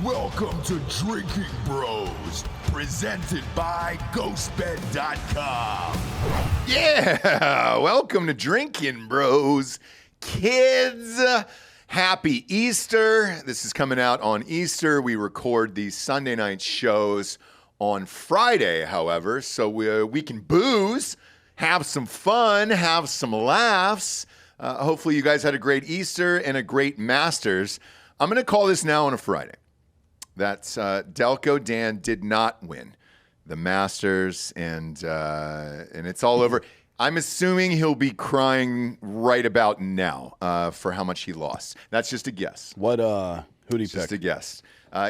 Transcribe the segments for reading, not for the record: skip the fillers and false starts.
Welcome to Drinking Bros, presented by GhostBed.com. Yeah, welcome to Drinkin' Bros. Kids, happy Easter. This is coming out on Easter. We record these Sunday night shows on Friday, however, so we can booze, have some fun, have some laughs. Hopefully you guys had a great Easter and a great Masters. I'm going to call this now on a Friday. That's Delco Dan did not win the Masters, and it's all over. I'm assuming he'll be crying right about now for how much he lost. That's just a guess. Who'd he pick? Just a guess.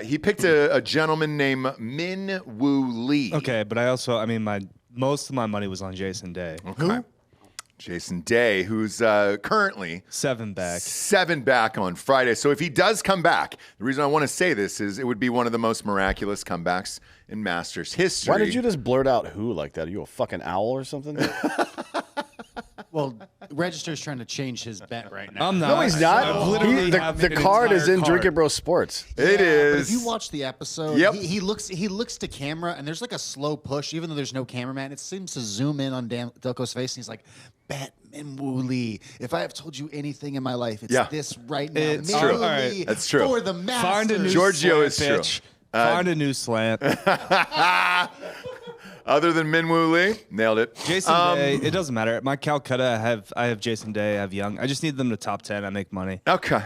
He picked a gentleman named Min Woo Lee. Okay, but most of my money was on Jason Day. Okay. Who? Jason Day, who's currently 7 back. 7 back on Friday. So if he does come back, the reason I want to say this is it would be one of the most miraculous comebacks in Masters history. Why did you just blurt out who like that? Are you a fucking owl or something? Well, Register's trying to change his bet right now. I'm not. No, he's not. The card is in Drinkin' Bros Sports. It is. But if you watch the episode, Yep. he looks to camera, and there's like a slow push, even though there's no cameraman. It seems to zoom in on Delco's face, and he's like, "Bet Min Woo Lee. If I have told you anything in my life, it's this right now. It's Min true. Woo All Lee right. That's true. For the Masters. Find a new Giorgio slant, is true. bitch. Find a new slant. Other than Min Woo Lee, nailed it. Jason Day, it doesn't matter. My Calcutta, I have Jason Day, I have Young. I just need them to top 10. I make money. Okay.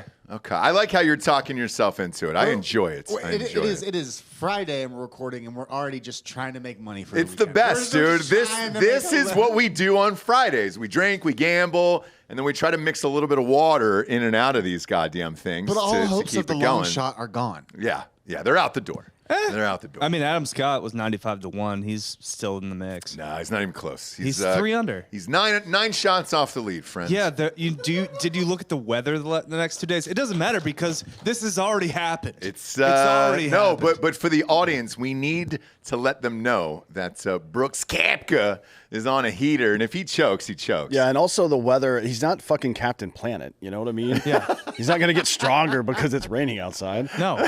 I like how you're talking yourself into it. I enjoy it. It is Friday, and we're recording, and we're already just trying to make money for It's the best, dude. This is what we do on Fridays. We drink, we gamble, and then we try to mix a little bit of water in and out of these goddamn things. But all hopes keep of the it long going. shot are gone. Yeah, they're out the door. They're out the door. I mean, Adam Scott was 95-1. He's still in the mix. No, he's not even close. He's 3 under. He's nine shots off the lead, friend. Yeah, did you look at the weather the next 2 days? It doesn't matter because this has already happened. It's already happened. but for the audience, we need to let them know that Brooks Koepka is on a heater, and if he chokes, he chokes. Yeah, and also the weather. He's not fucking Captain Planet. You know what I mean? Yeah. He's not gonna get stronger because it's raining outside. No.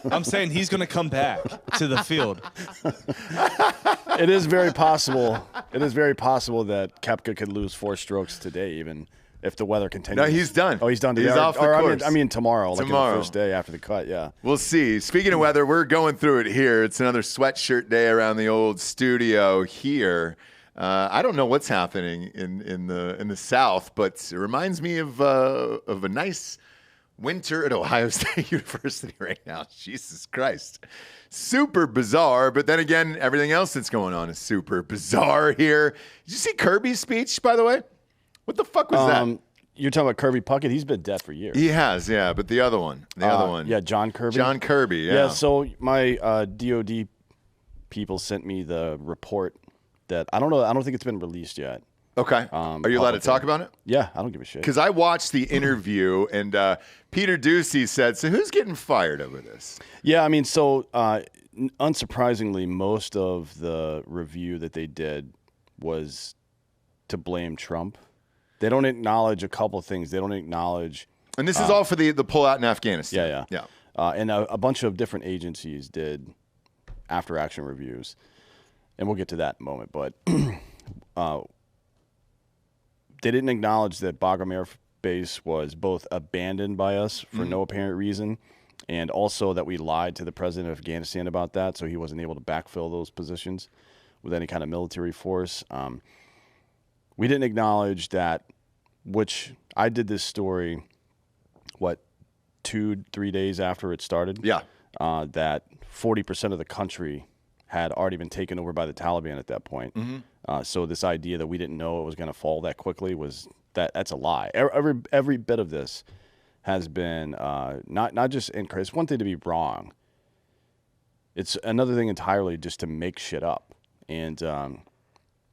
I'm saying he's going to come back to the field. It is very possible. It is very possible that Koepka could lose 4 strokes today, even if the weather continues. No, he's done. Oh, he's done today. He's off the course. I mean tomorrow, Tomorrow. like the first day after the cut. Yeah. We'll see. Speaking of weather, we're going through it here. It's another sweatshirt day around the old studio here. I don't know what's happening in the South, but it reminds me of a nice winter at Ohio State University right now. Jesus Christ. Super bizarre, but then again, everything else that's going on is super bizarre here. Did you see Kirby's speech, by the way? What the fuck was that? You're talking about Kirby Puckett? He's been dead for years. He has, yeah, but the other one. Yeah, John Kirby. John Kirby, yeah. Yeah, so my DOD people sent me the report that I don't know. I don't think it's been released yet. Okay. Are you allowed to talk about it? Yeah, I don't give a shit. Because I watched the interview, and Peter Ducey said, so who's getting fired over this? Yeah, I mean, so unsurprisingly, most of the review that they did was to blame Trump. They don't acknowledge a couple of things. They don't acknowledge... And this is all for the pullout in Afghanistan. Yeah. And a bunch of different agencies did after-action reviews. And we'll get to that in a moment. But they didn't acknowledge that Bagram Air Base was both abandoned by us for no apparent reason, and also that we lied to the president of Afghanistan about that, so he wasn't able to backfill those positions with any kind of military force. We didn't acknowledge that, which I did this story, 2-3 days after it started? Yeah. That 40% of the country had already been taken over by the Taliban at that point. So this idea that we didn't know it was going to fall that quickly that's a lie. Every bit of this has been not just incorrect. It's one thing to be wrong. It's another thing entirely just to make shit up. And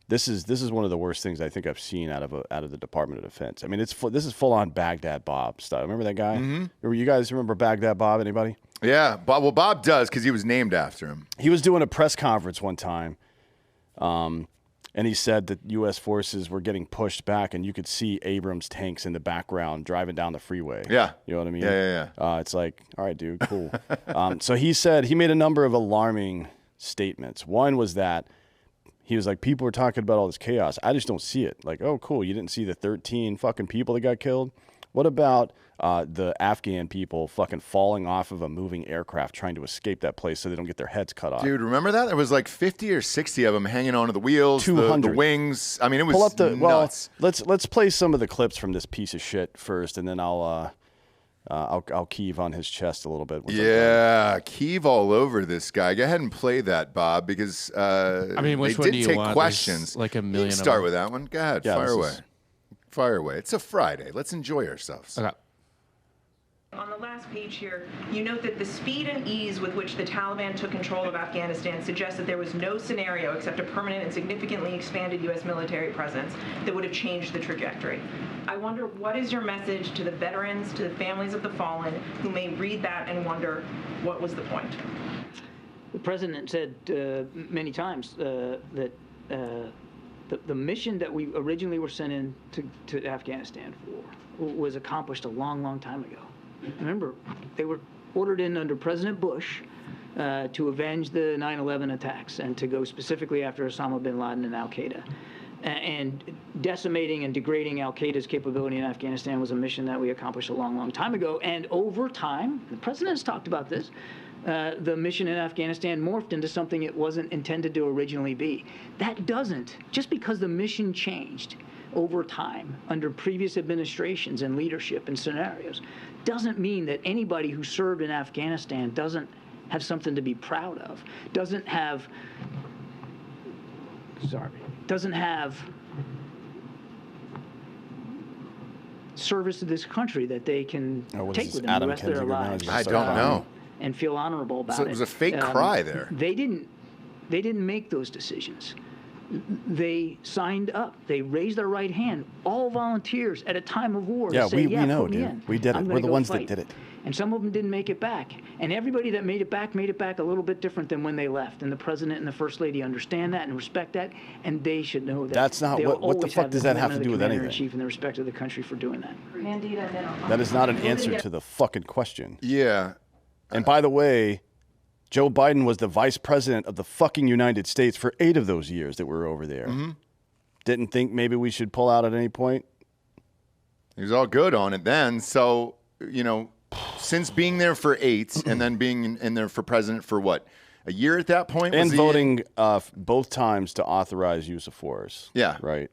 this is one of the worst things I think I've seen out of the Department of Defense. I mean, this is full on Baghdad Bob style. Remember that guy? You guys remember Baghdad Bob? Anybody? Yeah. Bob does because he was named after him. He was doing a press conference one time. And he said that U.S. forces were getting pushed back, and you could see Abrams tanks in the background driving down the freeway. Yeah. You know what I mean? Yeah. It's like, all right, dude, cool. So he said he made a number of alarming statements. One was that he was like, people were talking about all this chaos. I just don't see it. Like, oh, cool. You didn't see the 13 fucking people that got killed? What about the Afghan people fucking falling off of a moving aircraft trying to escape that place so they don't get their heads cut off? Dude, remember that? There was like 50 or 60 of them hanging onto the wheels, the 200. wings. I mean, it was Pull up the nuts. Well, let's play some of the clips from this piece of shit first, and then I'll Kiev on his chest a little bit. Yeah, Kiev all over this guy. Go ahead and play that, Bob, because I mean, which they one did do you take want? questions. There's like a You million can of start them. with that one. Go ahead, Yeah, fire this away. is- Fire away. It's a Friday. Let's enjoy ourselves. Okay. On the last page here, you note that the speed and ease with which the Taliban took control of Afghanistan suggests that there was no scenario except a permanent and significantly expanded U.S. military presence that would have changed the trajectory. I wonder, what is your message to the veterans, to the families of the fallen, who may read that and wonder, what was the point? The president said many times that the mission that we originally were sent in to Afghanistan for was accomplished a long, long time ago. Remember, they were ordered in under President Bush to avenge the 9/11 attacks and to go specifically after Osama bin Laden and al-Qaeda. And decimating and degrading al-Qaeda's capability in Afghanistan was a mission that we accomplished a long, long time ago. And over time, the president has talked about this, the mission in Afghanistan morphed into something it wasn't intended to originally be. That doesn't, just because the mission changed over time under previous administrations and leadership and scenarios, doesn't mean that anybody who served in Afghanistan doesn't have something to be proud of, doesn't have service to this country that they can take with them the rest of their lives. I don't know. And feel honorable about it. So it was a fake cry there. They didn't make those decisions. They signed up. They raised their right hand. All volunteers at a time of war. Yeah, to say, we know, put me dude. in. We did it. I'm We're gonna the go ones that fight. did it. And some of them didn't make it back. And everybody that made it back a little bit different than when they left. And the president and the first lady understand that and respect that. And they should know that. That's not they'll what the always fuck does that have commitment to do of with the anything? Commander-in-Chief and the respect of the country for doing that. That is not an answer to the fucking question. Yeah. And by the way, Joe Biden was the vice president of the fucking United States for 8 of those years that we were over there. Mm-hmm. Didn't think maybe we should pull out at any point. He was all good on it then. So, you know, since being there for 8 and then being in there for president for what? A year at that point? And Was he voting both times to authorize use of force. Yeah. Right.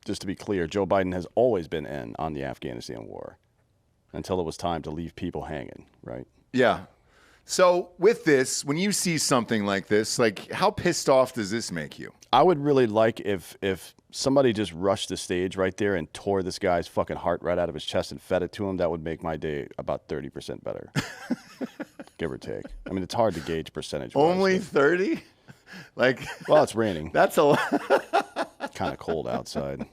Just to be clear, Joe Biden has always been in on the Afghanistan war until it was time to leave people hanging, right? Yeah. So with this, when you see something like this, like how pissed off does this make you? I would really like if somebody just rushed the stage right there and tore this guy's fucking heart right out of his chest and fed it to him. That would make my day about 30% better, give or take. I mean, it's hard to gauge percentage. Only 30? Like, well, it's raining. That's a lot. Kind of cold outside.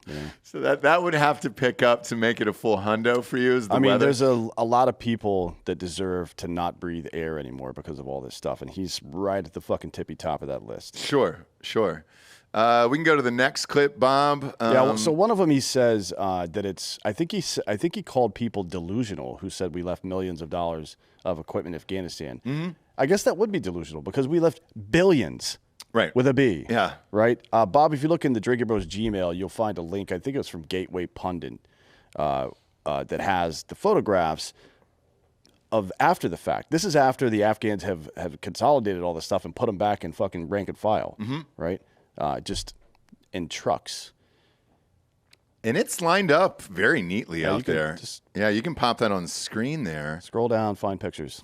Yeah. So that would have to pick up to make it a full hundo for you. Is the I mean, weather? there's a lot of people that deserve to not breathe air anymore because of all this stuff, and he's right at the fucking tippy top of that list. Sure. We can go to the next clip, Bob. So one of them, he says that it's. I think he called people delusional who said we left millions of dollars of equipment in Afghanistan. Mm-hmm. I guess that would be delusional because we left billions. Right. With a B. Yeah. Right? Bob, if you look in the Drinkin Bros Gmail, you'll find a link. I think it was from Gateway Pundit that has the photographs of after the fact. This is after the Afghans have consolidated all this stuff and put them back in fucking rank and file. Mm-hmm. Right? Just in trucks. And it's lined up very neatly out there. Yeah, you can pop that on the screen there. Scroll down, find pictures.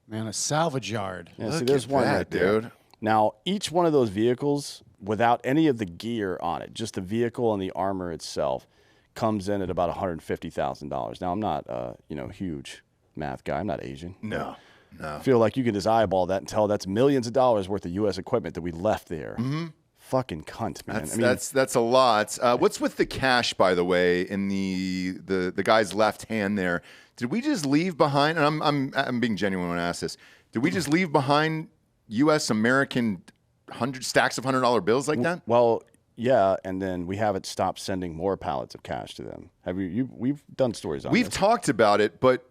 Man, a salvage yard. Yeah, Look see, there's at one that, right there. dude. Now, each one of those vehicles, without any of the gear on it, just the vehicle and the armor itself, comes in at about $150,000. Now, I'm not a huge math guy. I'm not Asian. No. I feel like you can just eyeball that and tell that's millions of dollars worth of U.S. equipment that we left there. Mm-hmm. Fucking cunt, man. That's a lot. What's with the cash, by the way, in the guy's left hand there? Did we just leave behind? And I'm being genuine when I ask this. Did we just leave behind U.S. American stacks of $100 bills like that? Well, yeah, and then we haven't stopped sending more pallets of cash to them. Have you? We've done stories on We've this. talked about it, but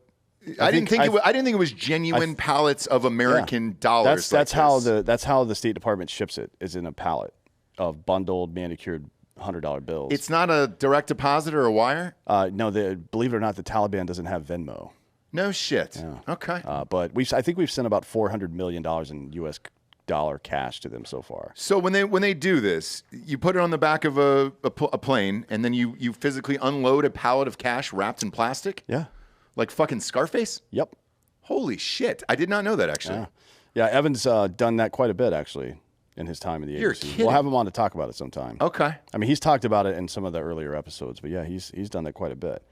I didn't think it was genuine pallets of American dollars. That's how the State Department ships it, is in a pallet of bundled manicured $100 bills. It's not a direct deposit or a wire? No, believe it or not, the Taliban doesn't have Venmo. No shit. Yeah. Okay. But I think we've sent about $400 million in U.S. dollar cash to them so far. So when they do this, you put it on the back of a plane, and then you physically unload a pallet of cash wrapped in plastic? Yeah. Like fucking Scarface? Yep. Holy shit. I did not know that, actually. Yeah, Evan's done that quite a bit, actually, in his time in the You're agency. kidding. We'll have him on to talk about it sometime. Okay. I mean, he's talked about it in some of the earlier episodes, but yeah, he's done that quite a bit.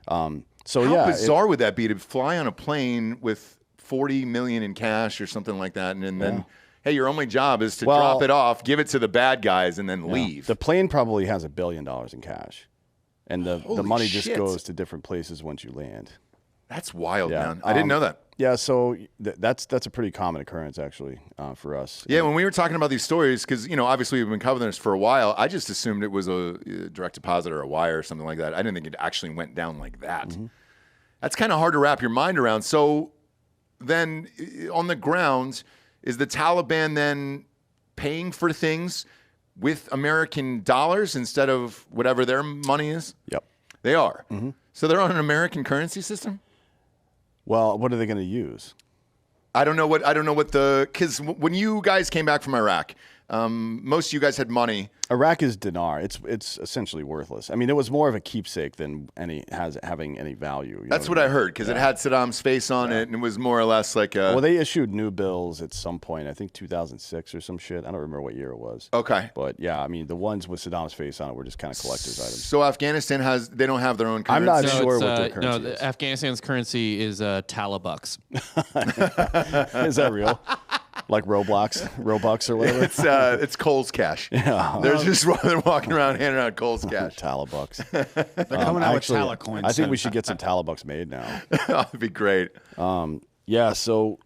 So How yeah, bizarre would that be to fly on a plane with $40 million in cash or something like that, and then hey, your only job is to drop it off, give it to the bad guys, and then leave? The plane probably has $1 billion in cash, and the Holy money shit. just goes to different places once you land. That's wild, Yeah. man. I didn't know that. Yeah, so that's a pretty common occurrence actually for us. Yeah, when we were talking about these stories, because obviously we've been covering this for a while, I just assumed it was a direct deposit or a wire or something like that. I didn't think it actually went down like that. Mm-hmm. That's kind of hard to wrap your mind around. So then, on the ground, is the Taliban then paying for things with American dollars instead of whatever their money is? Yep. They are. Mm-hmm. So they're on an American currency system? Well, what are they going to use? I don't know what because when you guys came back from Iraq, most of you guys had money. Iraq is dinar. It's essentially worthless. I mean, it was more of a keepsake than having any value. That's what I heard, because it had Saddam's face on it, and it was more or less like a... Well, they issued new bills at some point. I think 2006 or some shit. I don't remember what year it was. Okay. But yeah, I mean, the ones with Saddam's face on it were just kind of collector's items. So Afghanistan they don't have their own currency? I'm not No, sure it's, what their currency is. Afghanistan's currency is Talabucks. Is that real? Like Robux or whatever? It's Cole's cash. Yeah. They're walking around handing out Cole's cash. Talabucks. They're coming out with Talacoins. I think we should get some Talabucks made now. That'd be great. Yeah, so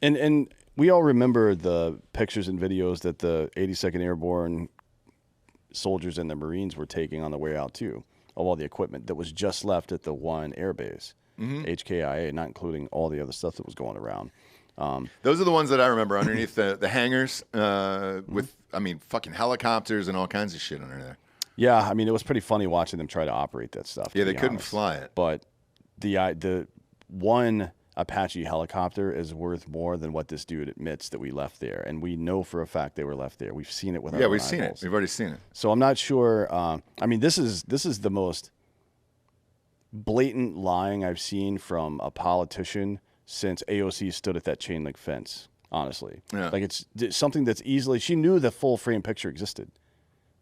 and we all remember the pictures and videos that the 82nd Airborne soldiers and the Marines were taking on the way out too, of all the equipment that was just left at the one airbase, HKIA, not including all the other stuff that was going around. Those are the ones that I remember underneath the hangars with, fucking helicopters and all kinds of shit under there. Yeah, I mean, it was pretty funny watching them try to operate that stuff. Yeah, to they be couldn't honest. fly it. But the one Apache helicopter is worth more than what this dude admits that we left there, and we know for a fact they were left there. We've seen it with our own we've seen it. eyeballs. We've already seen it. So I'm not sure. I mean, this is the most blatant lying I've seen from a politician since AOC stood at that chain link fence. Honestly, like it's something that's easily. She knew the full frame picture existed,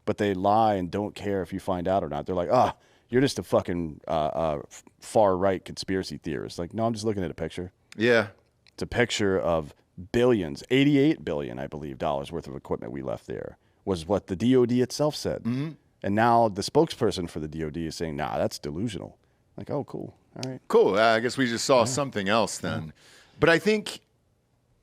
but they lie and don't care if you find out or not. They're like, you're just a fucking far right conspiracy theorist. Like, no, I'm just looking at a picture. Yeah. It's a picture of billions, $88 billion, I believe, dollars worth of equipment we left there, was what the DOD itself said. Mm-hmm. And now the spokesperson for the DOD is saying, nah, that's delusional. Like, oh, cool. All right. Cool. I guess we just saw something else then. But I think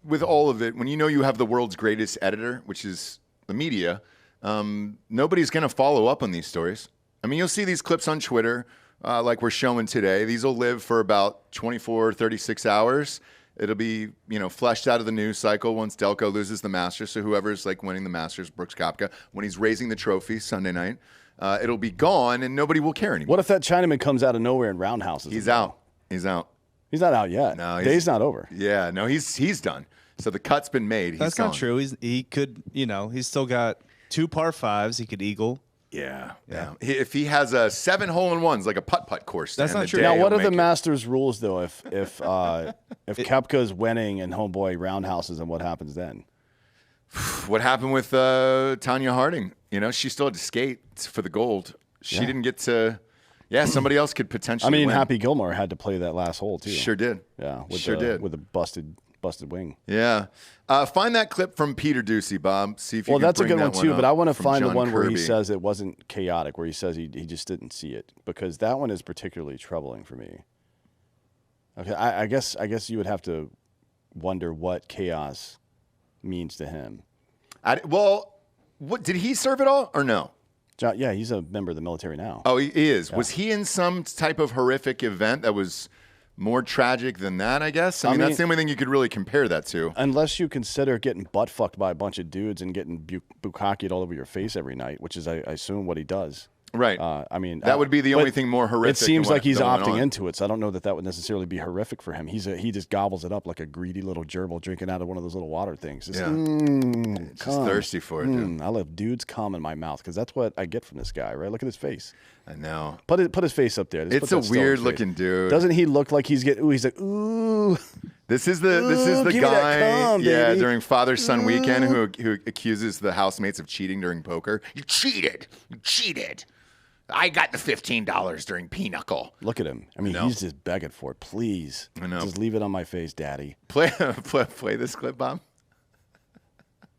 with all of it, when you have the world's greatest editor, which is the media, nobody's going to follow up on these stories. I mean, you'll see these clips on Twitter like we're showing today. These will live for about 24, 36 hours. It'll be, fleshed out of the news cycle once Delco loses the Masters. So whoever's like winning the Masters, Brooks Koepka, when he's raising the trophy Sunday night, it'll be gone and nobody will care anymore. What if that Chinaman comes out of nowhere and roundhouses? He's out. He's out. He's not out yet. No, Day's not over. Yeah, no, he's done. So the cut's been made. That's not true. He could, he's still got 2 par 5s. He could eagle. Yeah. If he has a 7 hole-in-ones, like a putt-putt course. That's not true. Now, what are the Masters rules, though, if Koepka's winning and homeboy roundhouses, and what happens then? What happened with Tanya Harding? She still had to skate for the gold. She didn't get to... Yeah, somebody else could potentially win. Happy Gilmore had to play that last hole, too. Sure did. Yeah, with a busted wing. Yeah. Find that clip from Peter Ducey, Bob. See if you can that's a bring good one, that too, but I want to from find the John one where he Kirby. says it wasn't chaotic, where he says he just didn't see it, because that one is particularly troubling for me. Okay, I guess you would have to wonder what chaos means to him. Well, what did he serve at all or no? Yeah, he's a member of the military now. Oh, he is. Yeah. Was he in some type of horrific event that was more tragic than that, I guess? I mean, that's the only thing you could really compare that to. Unless you consider getting butt-fucked by a bunch of dudes and getting bukkakeed all over your face every night, which is, I assume, what he does. Right. I mean, that would be the only thing more horrific. It seems like he's opting into it, so I don't know that would necessarily be horrific for him. He just gobbles it up like a greedy little gerbil drinking out of one of those little water things. Just, just thirsty for it, dude. I love dudes cum in my mouth because that's what I get from this guy, right? Look at his face. I know. Put his face up there. It's a weird looking dude. Doesn't he look like he's getting? Ooh, he's like, ooh. This is the guy, cum, baby. During Father-Son weekend who accuses the housemates of cheating during poker. You cheated. I got the $15 during Pinochle. Look at him. I mean, he's just begging for it. Please. I know. Just leave it on my face, Daddy. Play this clip, Bob.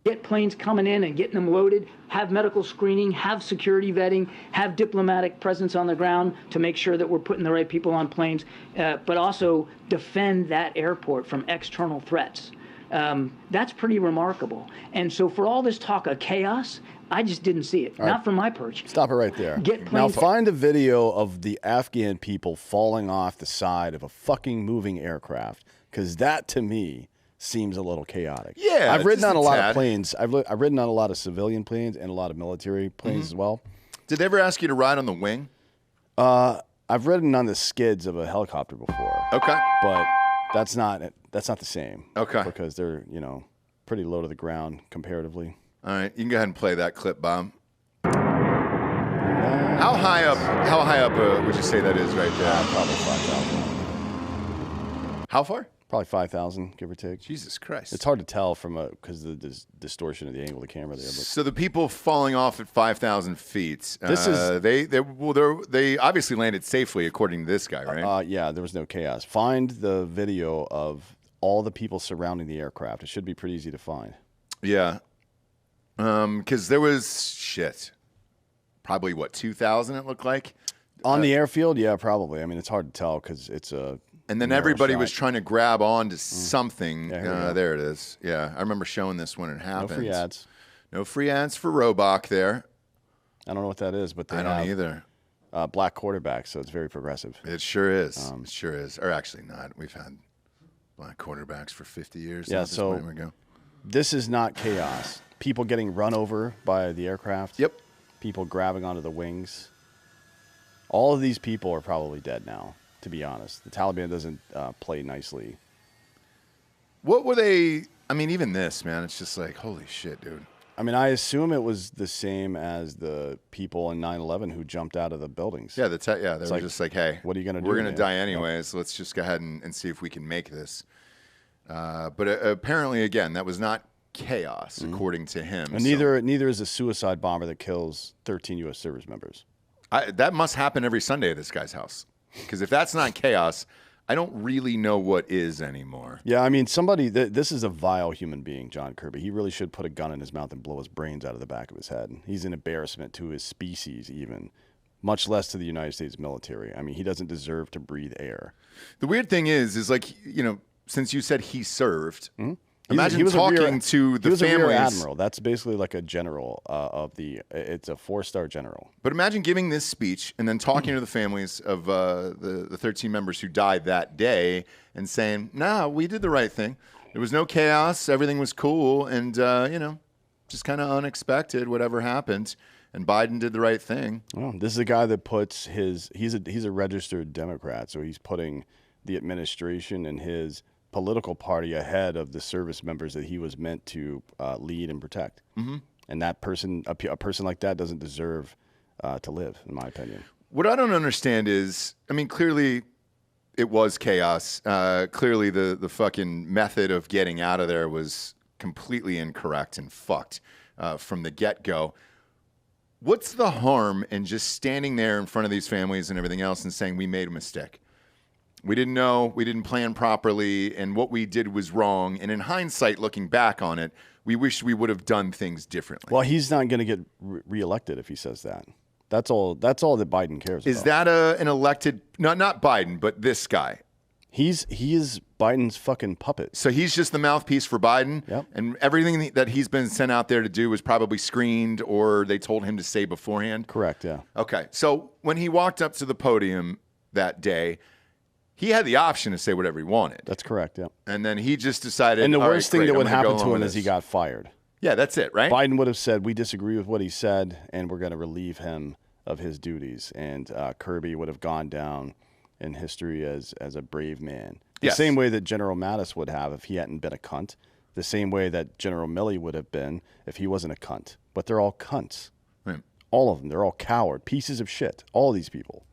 Get planes coming in and getting them loaded, have medical screening, have security vetting, have diplomatic presence on the ground to make sure that we're putting the right people on planes, but also defend that airport from external threats. That's pretty remarkable. And so for all this talk of chaos, I just didn't see it. Not from my perch. Stop it right there. Now find a video of the Afghan people falling off the side of a fucking moving aircraft, because that to me seems a little chaotic. Yeah, I've ridden on a lot of planes. I've ridden on a lot of civilian planes and a lot of military planes as well. Did they ever ask you to ride on the wing? I've ridden on the skids of a helicopter before. Okay, but that's not the same. Okay, because they're pretty low to the ground comparatively. All right, you can go ahead and play that clip, Bob. How high up would you say that is right there? Probably 5,000. How far? Probably 5,000, give or take. Jesus Christ. It's hard to tell because of the distortion of the angle of the camera there. But. So the people falling off at 5,000 feet, they obviously landed safely according to this guy, right? Yeah, there was no chaos. Find the video of all the people surrounding the aircraft. It should be pretty easy to find. Yeah. Because there was, probably, 2,000 it looked like? On the airfield? Yeah, probably. I mean, it's hard to tell because it's a And then everybody was trying to grab onto something. Yeah, there it is. Yeah, I remember showing this when it happened. No free ads. No free ads for Robach there. I don't know what that is, but they I don't either. Black quarterback, so it's very progressive. It sure is. It sure is. Or actually not. We've had black quarterbacks for 50 years. Yeah, so this is not chaos. People getting run over by the aircraft. Yep. People grabbing onto the wings. All of these people are probably dead now, to be honest. The Taliban doesn't play nicely. What were they? I mean, even this, man, it's just like, holy shit, dude. I mean, I assume it was the same as the people in 9/11 who jumped out of the buildings. Yeah, they were just like, hey, what are you going to do? We're going to die anyways. So let's just go ahead and see if we can make this. But apparently, again, that was not chaos, according to him. And neither is a suicide bomber that kills 13 U.S. service members. That must happen every Sunday at this guy's house. Because if that's not chaos, I don't really know what is anymore. Yeah, I mean, this is a vile human being, John Kirby. He really should put a gun in his mouth and blow his brains out of the back of his head. He's an embarrassment to his species even, much less to the United States military. I mean, he doesn't deserve to breathe air. The weird thing is like, since you said he served, imagine talking to the families. He was a rear admiral. That's basically like a general it's a 4-star general. But imagine giving this speech and then talking to the families of the 13 members who died that day and saying, nah, we did the right thing. There was no chaos. Everything was cool. And, just kind of unexpected, whatever happened. And Biden did the right thing. Well, this is a guy that puts he's a registered Democrat. So he's putting the administration and his political party ahead of the service members that he was meant to lead and protect. Mm-hmm. And that person, a person like that, doesn't deserve to live, in my opinion. What I don't understand is, I mean, clearly it was chaos. Clearly the fucking method of getting out of there was completely incorrect and fucked from the get-go. What's the harm in just standing there in front of these families and everything else and saying we made a mistake? We didn't know, we didn't plan properly, and what we did was wrong. And in hindsight, looking back on it, we wish we would have done things differently. Well, he's not going to get reelected if he says that. That's all that Biden cares about. Is that an elected, not Biden, but this guy? He is Biden's fucking puppet. So he's just the mouthpiece for Biden, Yep. and everything that he's been sent out there to do was probably screened or they told him to say beforehand? Correct, yeah. Okay, so when he walked up to the podium that day, he had the option to say whatever he wanted. That's correct, yeah. And then he just decided. And the "All right, worst thing great, that I'm would gonna go happen to along him with is he this." got fired. Yeah, that's it, right? Biden would have said, we disagree with what he said, and we're going to relieve him of his duties. And Kirby would have gone down in history as a brave man. The Yes. same way that General Mattis would have if he hadn't been a cunt. The same way that General Milley would have been if he wasn't a cunt. But they're all cunts. Right. All of them. They're all coward pieces of shit. All these people.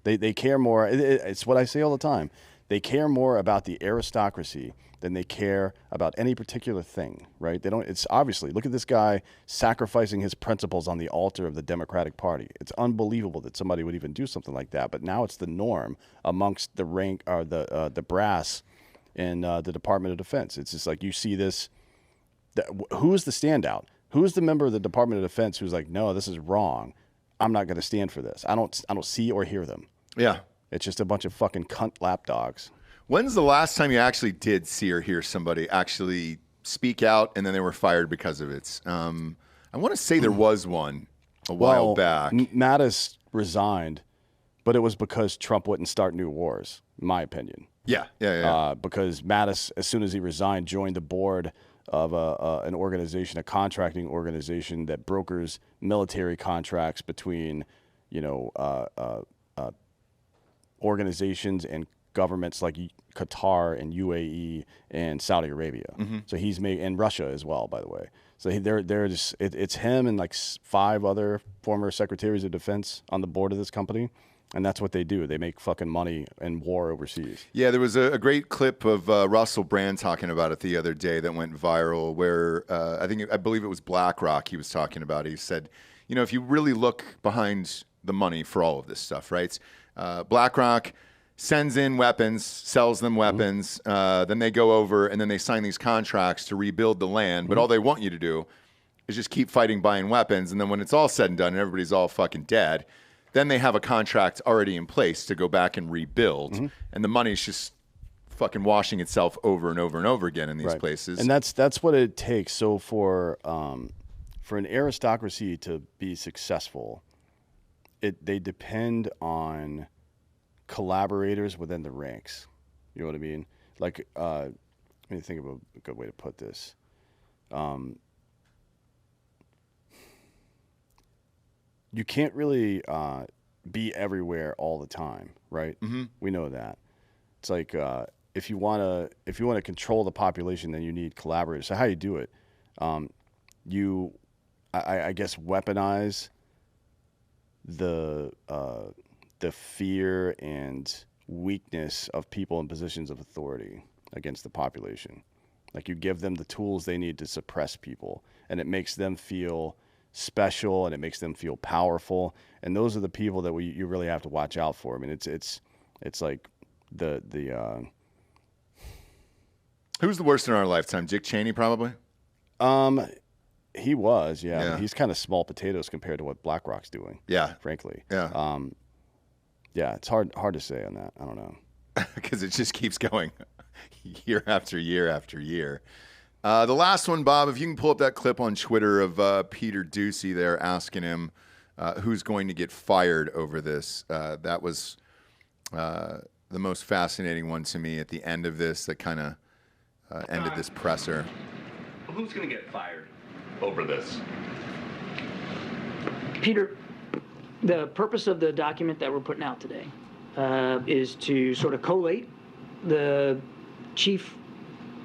They care more. It's what I say all the time. They care more about the aristocracy than they care about any particular thing, right? They don't. It's obviously, look at this guy sacrificing his principles on the altar of the Democratic Party. It's unbelievable that somebody would even do something like that. But now it's the norm amongst the rank or the brass in the Department of Defense. It's just like you see this. Who's the standout? Who's the member of the Department of Defense who's like, no, this is wrong. I'm not going to stand for this. I don't see or hear them. Yeah. It's just a bunch of fucking cunt lapdogs. When's the last time you actually did see or hear somebody actually speak out and then they were fired because of it? I want to say there was one a while back. Mattis resigned, but it was because Trump wouldn't start new wars, in my opinion. Yeah. Because Mattis, as soon as he resigned, joined the board of an organization, a contracting organization that brokers military contracts between, organizations and governments like Qatar and UAE and Saudi Arabia. Mm-hmm. So he's made, and Russia as well, by the way. So they're just, it's him and like 5 other former secretaries of defense on the board of this company. And that's what they do. They make fucking money in war overseas. Yeah, there was a great clip of Russell Brand talking about it the other day that went viral where I believe it was BlackRock he was talking about. He said, if you really look behind the money for all of this stuff, right? BlackRock sends in weapons, sells them weapons, then they go over and then they sign these contracts to rebuild the land. But all they want you to do is just keep fighting, buying weapons. And then when it's all said and done and everybody's all fucking dead, then they have a contract already in place to go back and rebuild. And the money's just fucking washing itself over and over and over again in these places. And that's what it takes. So for an aristocracy to be successful, they depend on collaborators within the ranks. You know what I mean? Like, let me think of a good way to put this. You can't really be everywhere all the time, right? Mm-hmm. We know that. It's like if you want to control the population, then you need collaborators. So how you do it? I guess weaponize the fear and weakness of people in positions of authority against the population. Like you give them the tools they need to suppress people, and it makes them feel special and it makes them feel powerful. And those are the people that you really have to watch out for. I mean, it's like the Who's the worst in our lifetime? Dick Cheney, probably. He was, yeah. But he's kind of small potatoes compared to what BlackRock's doing. Yeah, frankly. Yeah. Yeah, it's hard to say on that. I don't know. Because it just keeps going year after year after year. The last one, Bob, if you can pull up that clip on Twitter of Peter Doocy there asking him who's going to get fired over this. That was the most fascinating one to me at the end of this that kind of ended this presser. Who's going to get fired over this? Peter, the purpose of the document that we're putting out today is to sort of collate the chief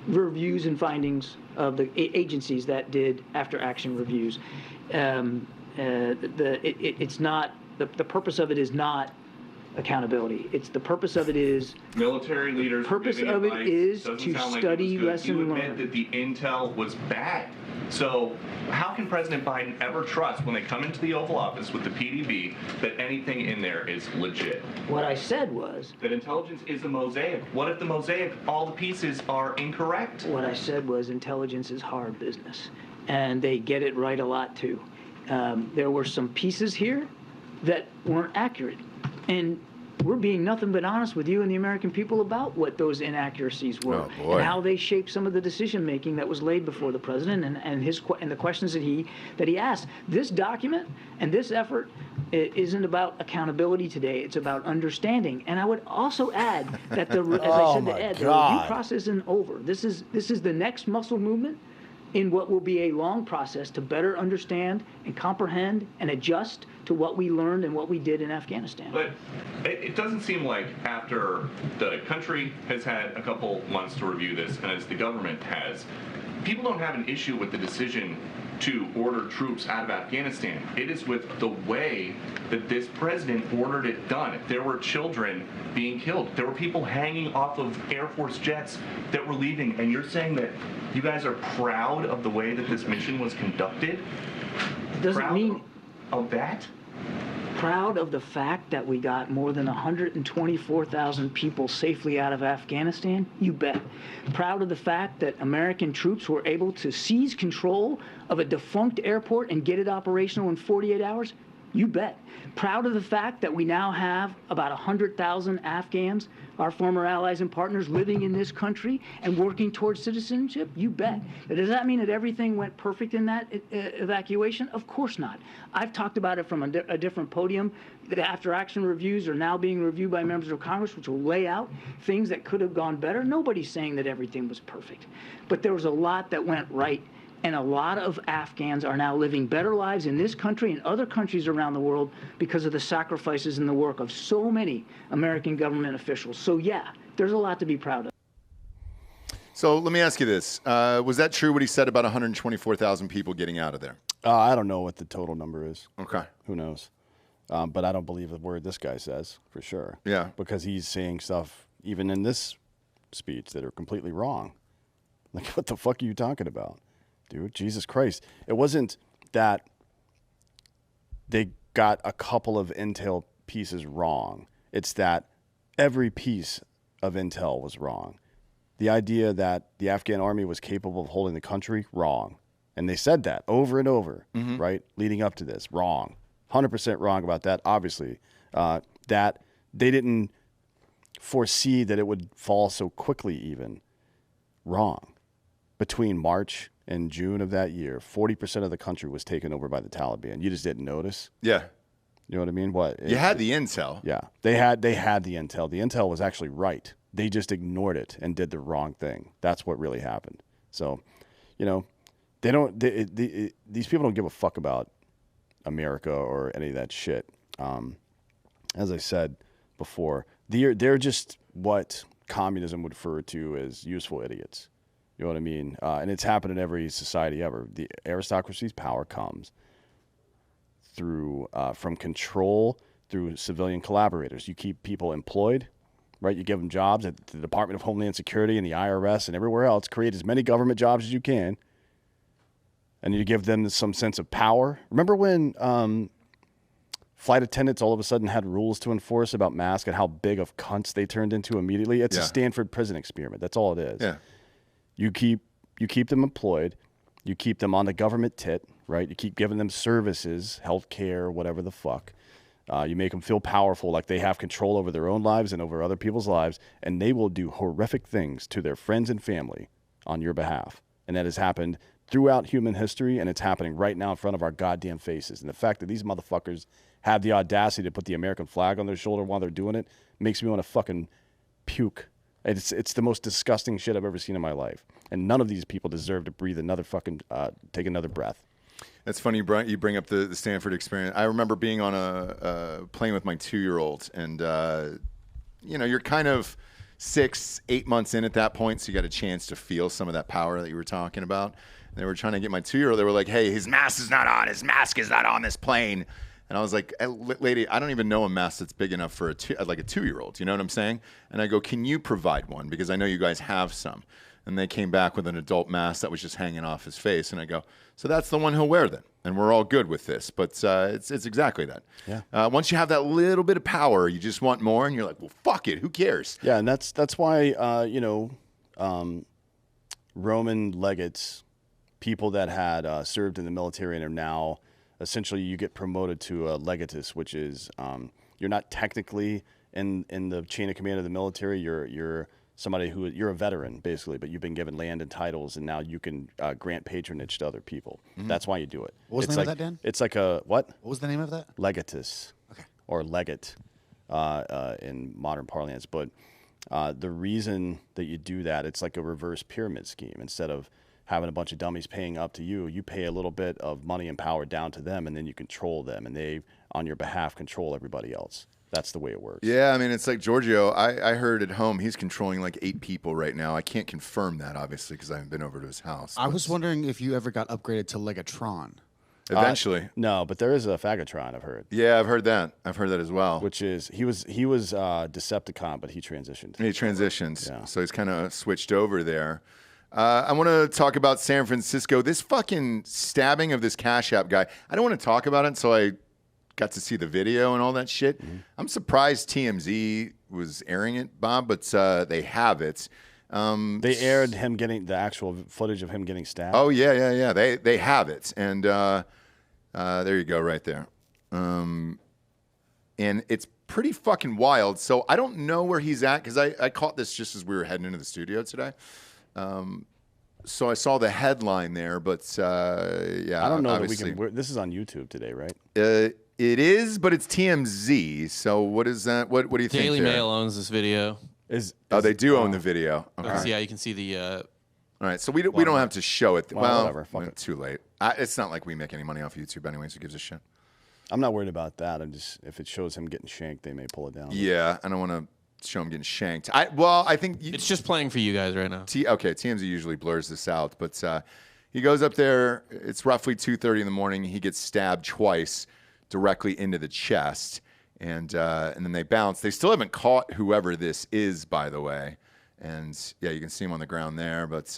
reviews and findings of the agencies that did after-action reviews. It's not the purpose of it is not accountability. It's the purpose of it is military leaders. Purpose of it is to study, lesson, learn. You learn. admit that the intel was bad. So how can President Biden ever trust when they come into the Oval Office with the PDB that anything in there is legit? What I said was that intelligence is a mosaic. What if the mosaic, all the pieces are incorrect? What I said was intelligence is hard business, and they get it right a lot too. There were some pieces here that weren't accurate, and we're being nothing but honest with you and the American people about what those inaccuracies were and how they shaped some of the decision making that was laid before the president and the questions that he asked. This document and this effort isn't about accountability today. It's about understanding. And I would also add that as I said to Ed, the review process isn't over. This is the next muscle movement in what will be a long process to better understand and comprehend and adjust to what we learned and what we did in Afghanistan. But it doesn't seem like after the country has had a couple months to review this, and as the government has, people don't have an issue with the decision to order troops out of Afghanistan. It is with the way that this president ordered it done. There were children being killed. There were people hanging off of Air Force jets that were leaving. And you're saying that you guys are proud of the way that this mission was conducted? Doesn't mean of that? Proud of the fact that we got more than 124,000 people safely out of Afghanistan? You bet. Proud of the fact that American troops were able to seize control of a defunct airport and get it operational in 48 hours? You bet. Proud of the fact that we now have about 100,000 Afghans, our former allies and partners, living in this country and working towards citizenship? You bet. Does that mean that everything went perfect in that evacuation? Of course not. I've talked about it from a different podium. The after-action reviews are now being reviewed by members of Congress, which will lay out things that could have gone better. Nobody's saying that everything was perfect. But there was a lot that went right. And a lot of Afghans are now living better lives in this country and other countries around the world because of the sacrifices and the work of so many American government officials. So, yeah, there's a lot to be proud of. So let me ask you this. Was that true what he said about 124,000 people getting out of there? I don't know what the total number is. Okay. Who knows? But I don't believe a word this guy says, for sure. Yeah. Because he's saying stuff, even in this speech, that are completely wrong. Like, what the fuck are you talking about? Dude, Jesus Christ. It wasn't that they got a couple of intel pieces wrong. It's that every piece of intel was wrong. The idea that the Afghan army was capable of holding the country, wrong. And they said that over and over, right, leading up to this. Wrong. 100% wrong about that, obviously. That they didn't foresee that it would fall so quickly even. Wrong. Between March and June of that year, 40% of the country was taken over by the Taliban. You just didn't notice. Yeah. You know what I mean? What? You had the intel. Yeah. They had the intel. The intel was actually right. They just ignored it and did the wrong thing. That's what really happened. So, you know, these people don't give a fuck about America or any of that shit. As I said before, they're just what communism would refer to as useful idiots. You know what I mean? And it's happened in every society ever. The aristocracy's power comes through from control through civilian collaborators. You keep people employed, right? You give them jobs at the Department of Homeland Security and the IRS and everywhere else. Create as many government jobs as you can. And you give them some sense of power. Remember when flight attendants all of a sudden had rules to enforce about masks and how big of cunts they turned into immediately? It's a Stanford prison experiment. That's all it is. Yeah. You keep them employed. You keep them on the government tit, right? You keep giving them services, health care, whatever the fuck. You make them feel powerful, like they have control over their own lives and over other people's lives, and they will do horrific things to their friends and family on your behalf. And that has happened throughout human history, and it's happening right now in front of our goddamn faces. And the fact that these motherfuckers have the audacity to put the American flag on their shoulder while they're doing it makes me want to fucking puke. It's the most disgusting shit I've ever seen in my life. And none of these people deserve to breathe another fucking, take another breath. That's funny you bring up the Stanford experience. I remember being on a plane with my 2-year-old, and, you know, you're kind of 6-8 months in at that point, so you got a chance to feel some of that power that you were talking about. And they were trying to get my 2-year-old. They were like, hey, his mask is not on. His mask is not on this plane. And I was like, lady, I don't even know a mask that's big enough for a 2-year-old. You know what I'm saying? And I go, can you provide one? Because I know you guys have some. And they came back with an adult mask that was just hanging off his face. And I go, so that's the one he'll wear then. And we're all good with this. But it's exactly that. Yeah. Once you have that little bit of power, you just want more. And you're like, well, fuck it. Who cares? Yeah, and that's why, Roman legates, people that had served in the military and are now, essentially you get promoted to a legatus, which is you're not technically in the chain of command of the military, you're somebody you're a veteran basically, but you've been given land and titles, and now you can grant patronage to other people. That's why you do it. What was the name of that, Dan? It's like a what? What was the name of that? Legatus. Okay. Or legate in modern parlance. But the reason that you do that, it's like a reverse pyramid scheme. Instead of having a bunch of dummies paying up to you, you pay a little bit of money and power down to them, and then you control them, and they, on your behalf, control everybody else. That's the way it works. Yeah, I mean, it's like Giorgio. I heard at home he's controlling like 8 people right now. I can't confirm that, obviously, because I haven't been over to his house. I was wondering if you ever got upgraded to Legatron. Eventually. No, but there is a Fagatron, I've heard. Yeah, I've heard that. I've heard that as well. Which is, he was Decepticon, but he transitioned. He transitions. Yeah. So he's kind of switched over there. I want to talk about San Francisco. This fucking stabbing of this Cash App guy. I don't want to talk about it until I got to see the video and all that shit. I'm surprised TMZ was airing it, Bob, but they have it. They aired him getting the actual footage of him getting stabbed. Oh, yeah. They have it. And there you go right there. And it's pretty fucking wild. So I don't know where he's at because I caught this just as we were heading into the studio today. So I saw the headline there, but yeah. I don't know obviously. that we can. This is on YouTube today, right? It is, but it's TMZ. So what is that? What do you think? Daily Mail owns this video. They do own the video. Okay. Yeah, you can see the. All right, so we don't have to show it. Well, whatever. Fuck it. Too late. It's not like we make any money off YouTube anyway, so who gives a shit? I'm not worried about that. I'm just, if it shows him getting shanked, they may pull it down. Yeah, I don't want to show him getting shanked. I think it's just playing for you guys right now. Okay, TMZ usually blurs this out, but he goes up there. It's roughly 2:30 in the morning. He gets stabbed twice directly into the chest, and then they bounce. They still haven't caught whoever this is, by the way. And yeah, you can see him on the ground there, but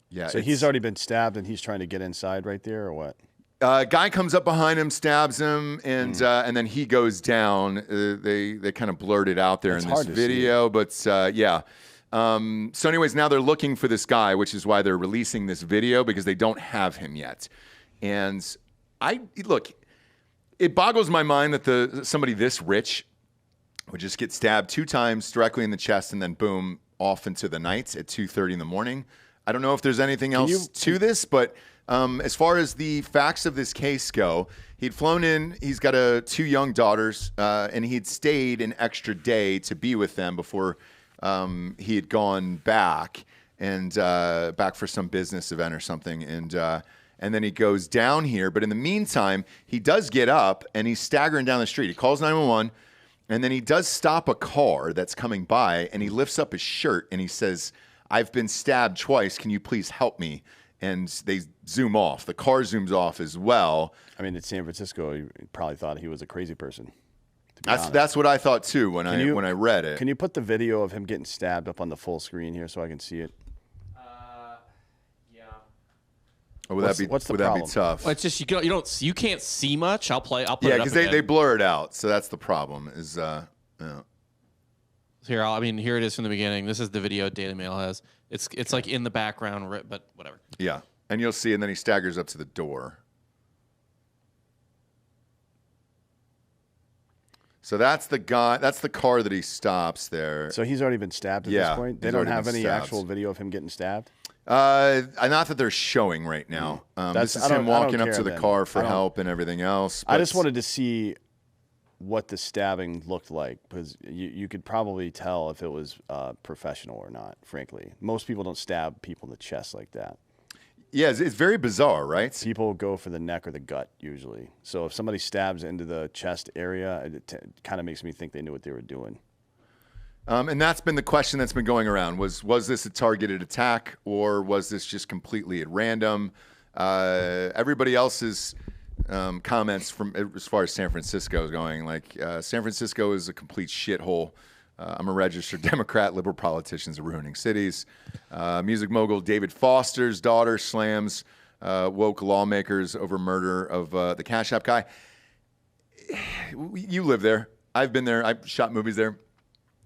yeah. So he's already been stabbed, and he's trying to get inside right there, or what? Guy comes up behind him, stabs him, and then he goes down. They kind of blurred it out there in this video, but yeah. So anyways, now they're looking for this guy, which is why they're releasing this video, because they don't have him yet. And look, it boggles my mind that somebody this rich would just get stabbed 2 times directly in the chest and then boom, off into the night at 2:30 in the morning. I don't know if there's anything else to this, but as far as the facts of this case go, he'd flown in. He's got 2 young daughters, and he'd stayed an extra day to be with them before he had gone back back for some business event or something. And then he goes down here. But in the meantime, he does get up and he's staggering down the street. He calls 911, and then he does stop a car that's coming by, and he lifts up his shirt and he says, "I've been stabbed twice. Can you please help me?" And they zoom off. The car zooms off as well. I mean, in San Francisco, you probably thought he was a crazy person. That's what I thought too when I read it. Can you put the video of him getting stabbed up on the full screen here so I can see it? Yeah. Or would that be tough? Well, it's just you can't see much. I'll put yeah, it up because again. they blur it out, so that's the problem. Is yeah. Here it is from the beginning. This is the video Daily Mail has. It's like in the background, but whatever. Yeah, and you'll see, and then he staggers up to the door. So that's the guy. That's the car that he stops there. So he's already been stabbed at this point? They don't have any actual video of him getting stabbed? Not that they're showing right now. This is him walking up to the car for help and everything else. I just wanted to see what the stabbing looked like, because you could probably tell if it was professional or not, frankly. Most people don't stab people in the chest like that. Yeah, it's very bizarre, right? People go for the neck or the gut, usually. So if somebody stabs into the chest area, it kind of makes me think they knew what they were doing. And that's been the question that's been going around. Was this a targeted attack, or was this just completely at random? Everybody else's comments from as far as San Francisco is going, like San Francisco is a complete shithole. I'm a registered Democrat. Liberal politicians are ruining cities. Music mogul David Foster's daughter slams woke lawmakers over murder of the Cash App guy. You live there. I've been there. I've shot movies there.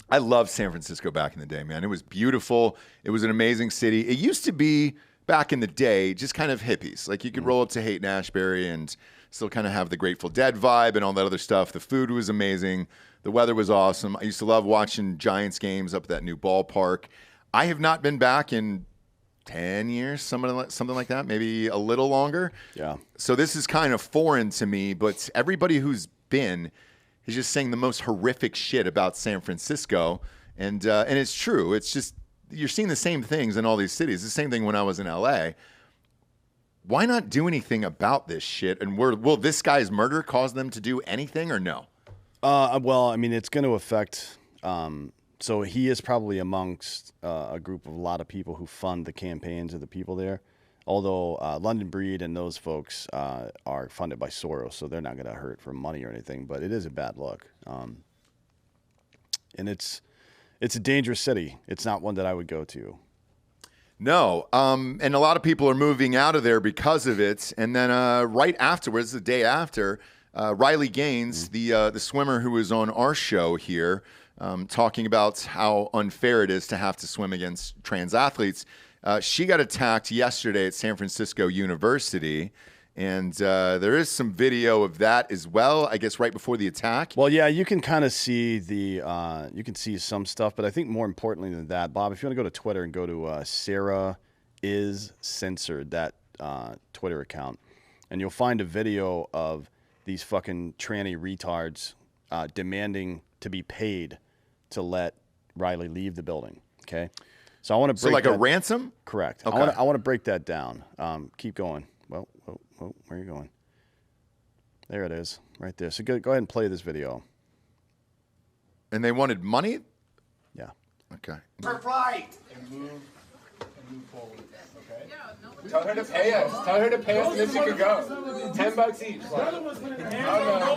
I loved San Francisco back in the day, man. It was beautiful. It was an amazing city. It used to be, back in the day, just kind of hippies. Like you could roll up to Haight-Ashbury and Still kind of have the Grateful Dead vibe and all that other stuff. The food was amazing. The weather was awesome. I used to love watching Giants games up at that new ballpark. I have not been back in 10 years, something like that, maybe a little longer. Yeah. So this is kind of foreign to me, but everybody who's been is just saying the most horrific shit about San Francisco. And it's true. It's just, you're seeing the same things in all these cities. The same thing when I was in LA. Why not do anything about this shit? And will this guy's murder cause them to do anything or no? Well, I mean, it's going to affect. So he is probably amongst a group of a lot of people who fund the campaigns of the people there. Although London Breed and those folks are funded by Soros, so they're not going to hurt for money or anything. But it is a bad look, and it's a dangerous city. It's not one that I would go to. No, and a lot of people are moving out of there because of it. And then right afterwards, the day after, Riley Gaines, the swimmer who was on our show here, talking about how unfair it is to have to swim against trans athletes, she got attacked yesterday at San Francisco University. And there is some video of that as well, I guess, right before the attack. Well, yeah, you can kind of see you can see some stuff, but I think more importantly than that, Bob, if you want to go to Twitter and go to Sarah is Censored, that Twitter account, and you'll find a video of these fucking tranny retards demanding to be paid to let Riley leave the building. Okay, so I want to break like a ransom. Correct. Okay. I want to break that down. Keep going. Well, where are you going? There it is, right there. So go ahead and play this video. And they wanted money? Yeah. Okay. For flight! And move forward, okay? Tell her to pay us. Tell her to pay us and then she could go. $10 each.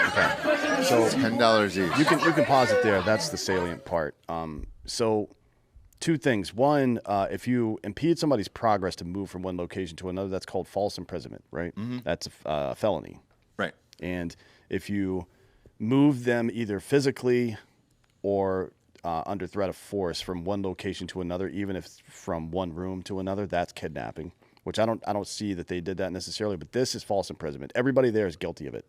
Okay. So $10 each. You can pause it there. That's the salient part. So two things. One, if you impede somebody's progress to move from one location to another, that's called false imprisonment, right? Mm-hmm. That's a felony. Right. And if you move them either physically or under threat of force from one location to another, even if from one room to another, that's kidnapping, which I don't see that they did that necessarily, but this is false imprisonment. Everybody there is guilty of it.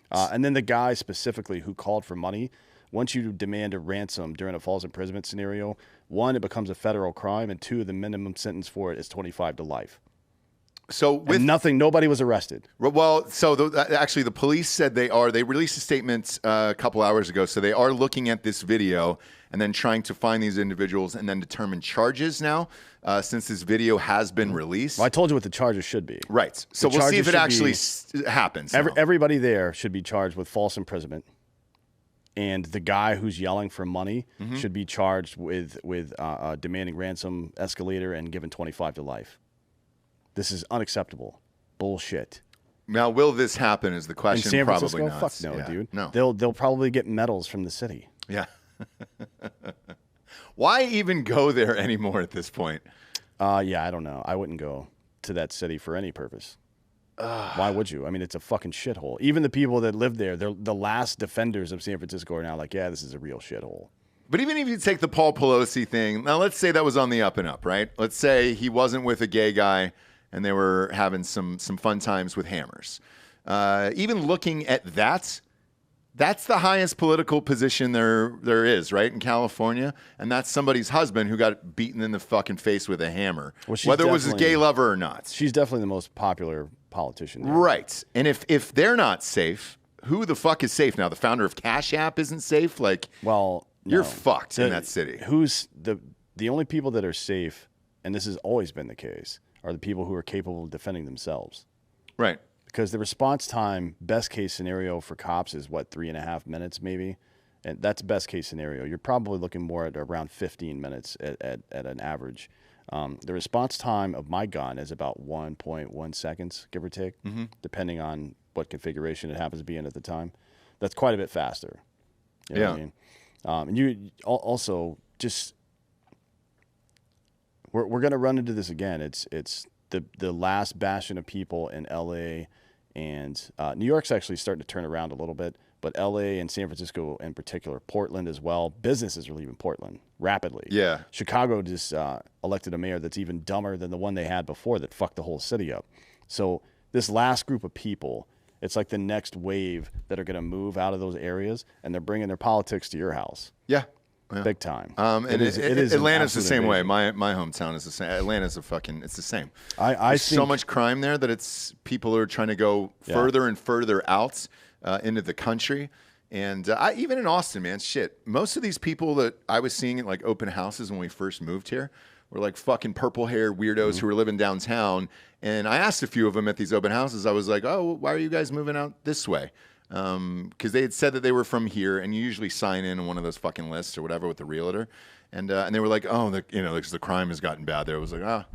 And then the guy specifically who called for money, once you demand a ransom during a false imprisonment scenario, one, it becomes a federal crime, and two, the minimum sentence for it is 25 to life. So with nobody was arrested. Well, so actually the police said they released a statement a couple hours ago, so they are looking at this video and then trying to find these individuals and then determine charges now, since this video has been released. Well, I told you what the charges should be. Right. So we'll see if it actually happens. Everybody there should be charged with false imprisonment. And the guy who's yelling for money should be charged with demanding ransom, escalator, and given 25 to life. This is unacceptable. Bullshit. Now, will this happen is the question. In San Probably Francisco? not. Fuck no, Yeah. dude. No. They'll probably get medals from the city. Yeah. Why even go there anymore at this point? Yeah, I don't know. I wouldn't go to that city for any purpose. Why would you? I mean, it's a fucking shithole. Even the people that live there, they're the last defenders of San Francisco are now like, yeah, this is a real shithole. But even if you take the Paul Pelosi thing, now let's say that was on the up and up, right? Let's say he wasn't with a gay guy and they were having some fun times with hammers. Even looking at that, that's the highest political position there is, right, in California. And that's somebody's husband who got beaten in the fucking face with a hammer, whether it was his gay lover or not. She's definitely the most popular politician there. Right. And if they're not safe, who the fuck is safe now? The founder of Cash App isn't safe? Like, well, you're no. fucked in that city. Who's the only people that are safe, and this has always been the case, are the people who are capable of defending themselves. Right. Because the response time, best case scenario for cops is, 3.5 minutes maybe? And that's best case scenario. You're probably looking more at around 15 minutes at an average. The response time of my gun is about 1.1 seconds, give or take, depending on what configuration it happens to be in at the time. That's quite a bit faster. You know what I mean? And you also just, we're going to run into this again. It's the last bastion of people in L.A. and New York's actually starting to turn around a little bit, but L.A. and San Francisco in particular, Portland as well. Businesses are leaving Portland rapidly. Yeah. Chicago just elected a mayor that's even dumber than the one they had before that fucked the whole city up. So this last group of people It's like the next wave that are going to move out of those areas, and they're bringing their politics to your house. Yeah. Big time. And it is Atlanta's the an same way. invasion. My hometown is the same. Atlanta's it's the same. I There's think so much crime there that people are trying to go further and further out into the country. And even in Austin, man, shit. Most of these people that I was seeing at like open houses when we first moved here were like fucking purple hair weirdos who were living downtown. And I asked a few of them at these open houses, I was like, oh, why are you guys moving out this way? Because they had said that they were from here, and you usually sign in on one of those fucking lists or whatever with the realtor. And they were like, oh, the crime has gotten bad there. I was like,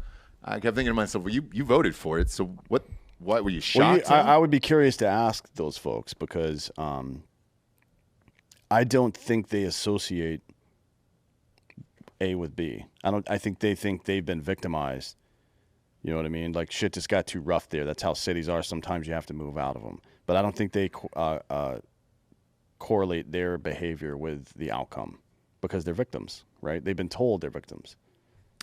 I kept thinking to myself, well, you voted for it. So what were you shocked? I would be curious to ask those folks because I don't think they associate A with B. I think they think they've been victimized. You know what I mean? Like shit just got too rough there. That's how cities are. Sometimes you have to move out of them. But I don't think they correlate their behavior with the outcome because they're victims, right? They've been told they're victims.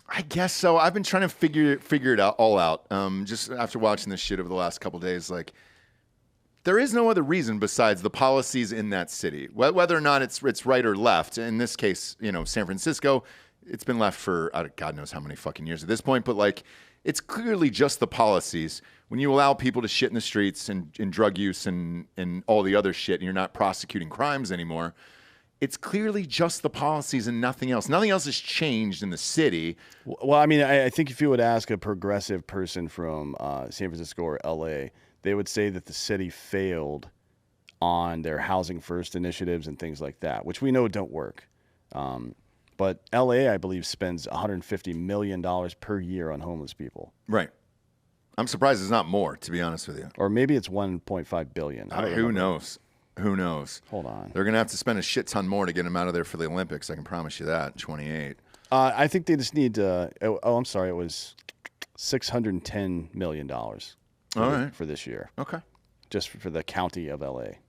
I guess so. I've been trying to figure it all out. Just after watching this shit over the last couple of days, like there is no other reason besides the policies in that city, whether or not it's right or left. In this case, San Francisco, it's been left for God knows how many fucking years at this point. But like, it's clearly just the policies. When you allow people to shit in the streets and drug use and all the other shit, and you're not prosecuting crimes anymore, it's clearly just the policies and nothing else. Nothing else has changed in the city. Well, I mean, I think if you would ask a progressive person from San Francisco or L.A., they would say that the city failed on their housing first initiatives and things like that, which we know don't work. But L.A., I believe, spends $150 million per year on homeless people. Right. I'm surprised it's not more, to be honest with you. Or maybe it's $1.5 billion. Who knows? Who knows? Hold on. They're going to have to spend a shit ton more to get them out of there for the Olympics. I can promise you that in 28. I think they just need I'm sorry. It was $610 million for this year. Okay. Just for the county of L.A.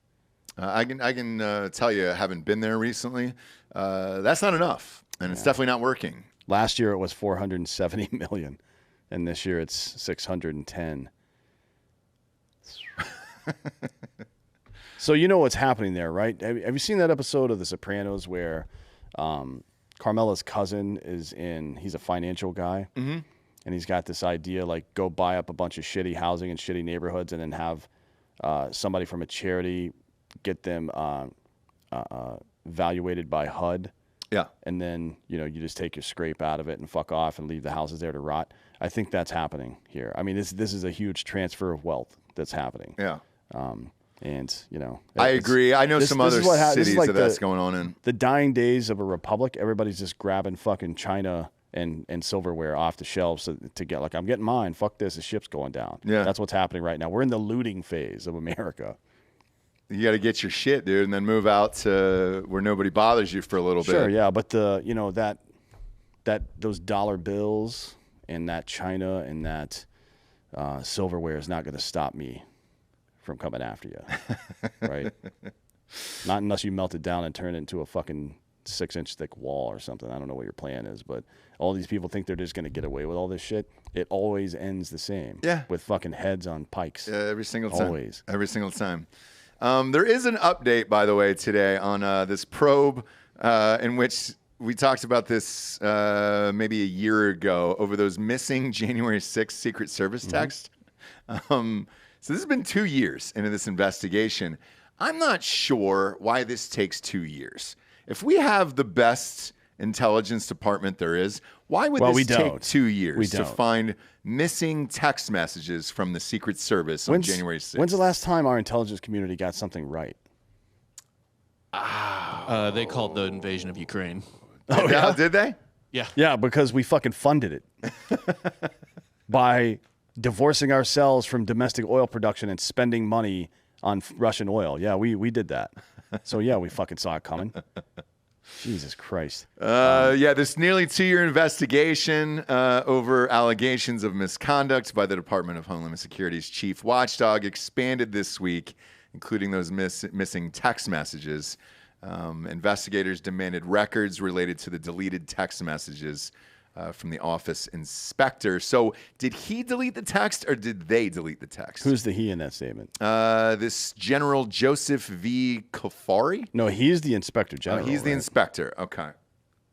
I can tell you, I haven't been there recently. That's not enough, and it's definitely not working. Last year it was $470 million, and this year it's $610. So you know what's happening there, right? Have you seen that episode of The Sopranos where Carmela's cousin he's a financial guy, and he's got this idea like go buy up a bunch of shitty housing in shitty neighborhoods and then have somebody from a charity get them evaluated by HUD. Yeah. And then, you just take your scrape out of it and fuck off and leave the houses there to rot. I think that's happening here. I mean, this is a huge transfer of wealth that's happening. Yeah. And, I agree. I know some other cities like that's going on in. The dying days of a republic, everybody's just grabbing fucking China and silverware off the shelves to get, like, I'm getting mine. Fuck this. The ship's going down. Yeah. That's what's happening right now. We're in the looting phase of America. You got to get your shit, dude, and then move out to where nobody bothers you for a little bit. Sure, yeah, but those dollar bills and that China and that silverware is not going to stop me from coming after you, right? Not unless you melt it down and turn it into a fucking 6-inch thick wall or something. I don't know what your plan is, but all these people think they're just going to get away with all this shit. It always ends the same. Yeah. With fucking heads on pikes. Yeah, every single time. Always. Every single time. There is an update, by the way, today on this probe in which we talked about this maybe a year ago over those missing January 6th Secret Service texts. So this has been 2 years into this investigation. I'm not sure why this takes 2 years. If we have the best intelligence department there is, why would this take 2 years to find missing text messages from the Secret Service on January 6th? When's the last time our intelligence community got something right? They called the invasion of Ukraine. Oh, yeah? Did they? Yeah. Yeah, because we fucking funded it by divorcing ourselves from domestic oil production and spending money on Russian oil. Yeah, we did that. So, yeah, we fucking saw it coming. Jesus Christ. This nearly 2-year investigation over allegations of misconduct by the Department of Homeland Security's chief watchdog expanded this week, including those missing text messages. Investigators demanded records related to the deleted text messages from the office inspector. So did he delete the text or did they delete the text? Who's the he in that statement? This General Joseph V. Kafari? No, he's the inspector general. He's the inspector. Okay.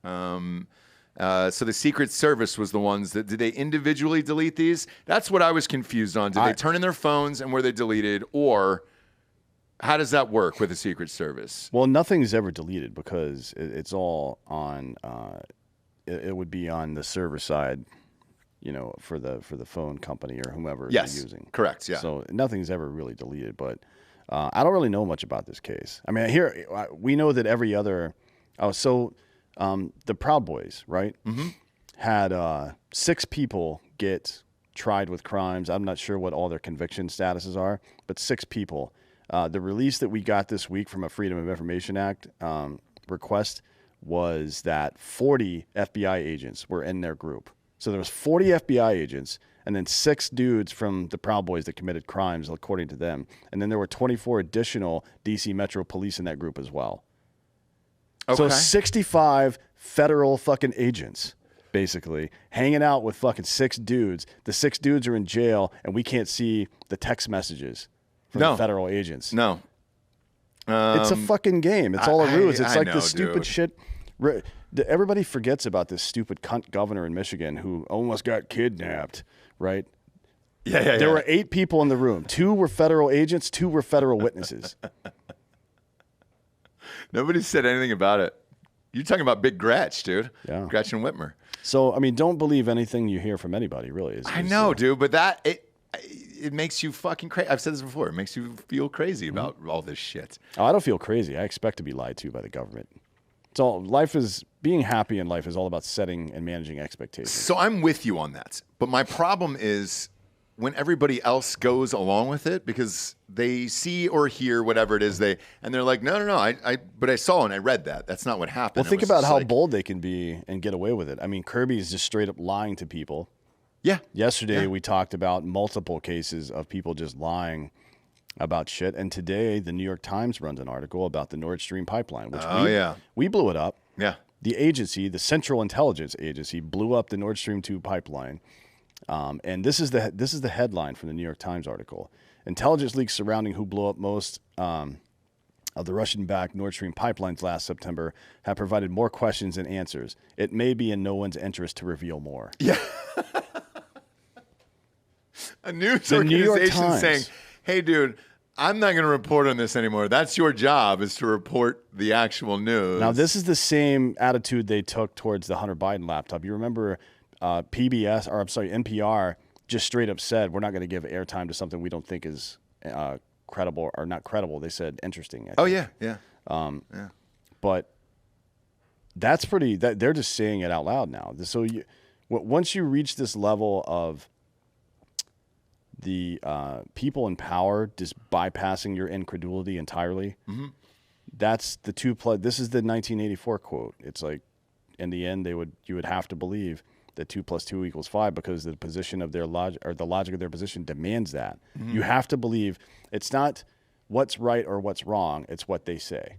So the Secret Service was the ones that, did they individually delete these? That's what I was confused on. Did they turn in their phones and were they deleted, or how does that work with the Secret Service? Well, nothing's ever deleted because it's all on, it would be on the server side, for the phone company or whomever they're using. Correct, yeah. So nothing's ever really deleted, but I don't really know much about this case. I mean, here, we know that every other, the Proud Boys, right, had 6 people get tried with crimes. I'm not sure what all their conviction statuses are, but 6 people. The release that we got this week from a Freedom of Information Act request was that 40 FBI agents were in their group. So there was 40 FBI agents and then 6 dudes from the Proud Boys that committed crimes, according to them. And then there were 24 additional D.C. Metro Police in that group as well. Okay. So 65 federal fucking agents, basically, hanging out with fucking 6 dudes. The 6 dudes are in jail, and we can't see the text messages from the federal agents. No. It's a fucking game. It's all a ruse. It's like know, this stupid dude. shit. Everybody forgets about this stupid cunt governor in Michigan who almost got kidnapped, right? Yeah. There were 8 people in the room. 2 were federal agents. 2 were federal witnesses. Nobody said anything about it. You're talking about Big Gretch, dude. Yeah. Gretchen Whitmer. So, I mean, don't believe anything you hear from anybody, really. I know, dude, but it makes you fucking crazy. I've said this before. It makes you feel crazy about all this shit. Oh, I don't feel crazy. I expect to be lied to by the government. Being happy in life is all about setting and managing expectations. So I'm with you on that. But my problem is when everybody else goes along with it because they see or hear whatever it is and they're like, no, but I saw and I read that. That's not what happened. Well, think about how bold they can be and get away with it. I mean, Kirby is just straight up lying to people. Yeah. Yesterday we talked about multiple cases of people just lying about shit. And today the New York Times runs an article about the Nord Stream pipeline, which we blew it up. Yeah. The agency, the Central Intelligence Agency, blew up the Nord Stream 2 pipeline. And this is the headline from the New York Times article. Intelligence leaks surrounding who blew up most of the Russian-backed Nord Stream pipelines last September have provided more questions than answers. It may be in no one's interest to reveal more. Yeah. A news organization saying, hey, dude, I'm not going to report on this anymore. That's your job, is to report the actual news. Now, this is the same attitude they took towards the Hunter Biden laptop. You remember NPR just straight up said, we're not going to give airtime to something we don't think is credible or not credible. They said interesting. Oh, yeah. But that's they're just saying it out loud now. So once you reach this level of the people in power just bypassing your incredulity entirely, that's the this is the 1984 quote. It's like, in the end, you would have to believe that 2 + 2 = 5 because the position of their logic or the logic of their position demands that. You have to believe it's not what's right or what's wrong, it's what they say.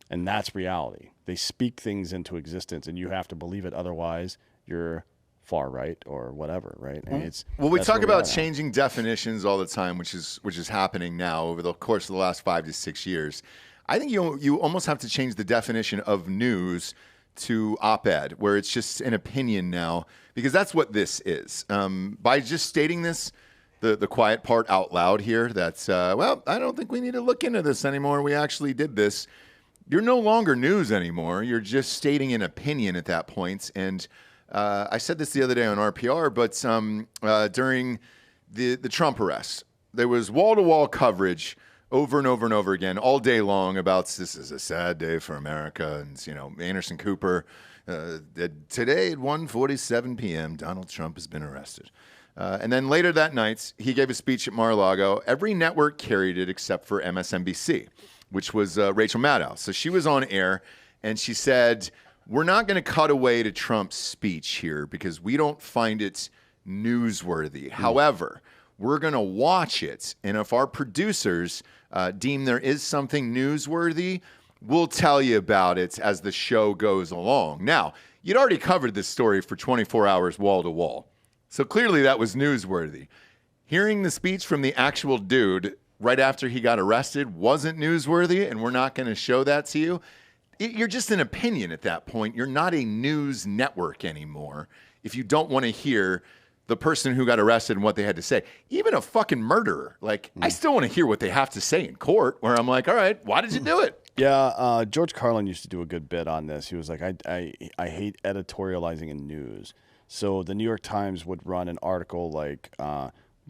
And that's reality. They speak things into existence and you have to believe it, otherwise you're far right or whatever, right? I mean, we talk about changing definitions all the time, which is happening now over the course of the last 5 to 6 years. I think you almost have to change the definition of news to op-ed, where it's just an opinion now, because that's what this is. By just stating this, the quiet part out loud here, that's, I don't think we need to look into this anymore. We actually did this. You're no longer news anymore. You're just stating an opinion at that point. And I said this the other day on RPR, but during the Trump arrest, there was wall-to-wall coverage over and over and over again all day long about this is a sad day for America. And, Anderson Cooper, today at 1:47 p.m., Donald Trump has been arrested. And then later that night, he gave a speech at Mar-a-Lago. Every network carried it except for MSNBC, which was Rachel Maddow. So she was on air, and she said, we're not going to cut away to Trump's speech here because we don't find it newsworthy. However, we're going to watch it, and if our producers deem there is something newsworthy, we'll tell you about it as the show goes along. Now, you'd already covered this story for 24 hours wall to wall. So clearly that was newsworthy. Hearing the speech from the actual dude right after he got arrested wasn't newsworthy, and we're not going to show that to you. You're just an opinion at that point. You're not a news network anymore if you don't want to hear the person who got arrested and what they had to say. Even a fucking murderer. Like, I still want to hear what they have to say in court, where I'm like, all right, why did you do it? Yeah, George Carlin used to do a good bit on this. He was like, I hate editorializing in news. So the New York Times would run an article like,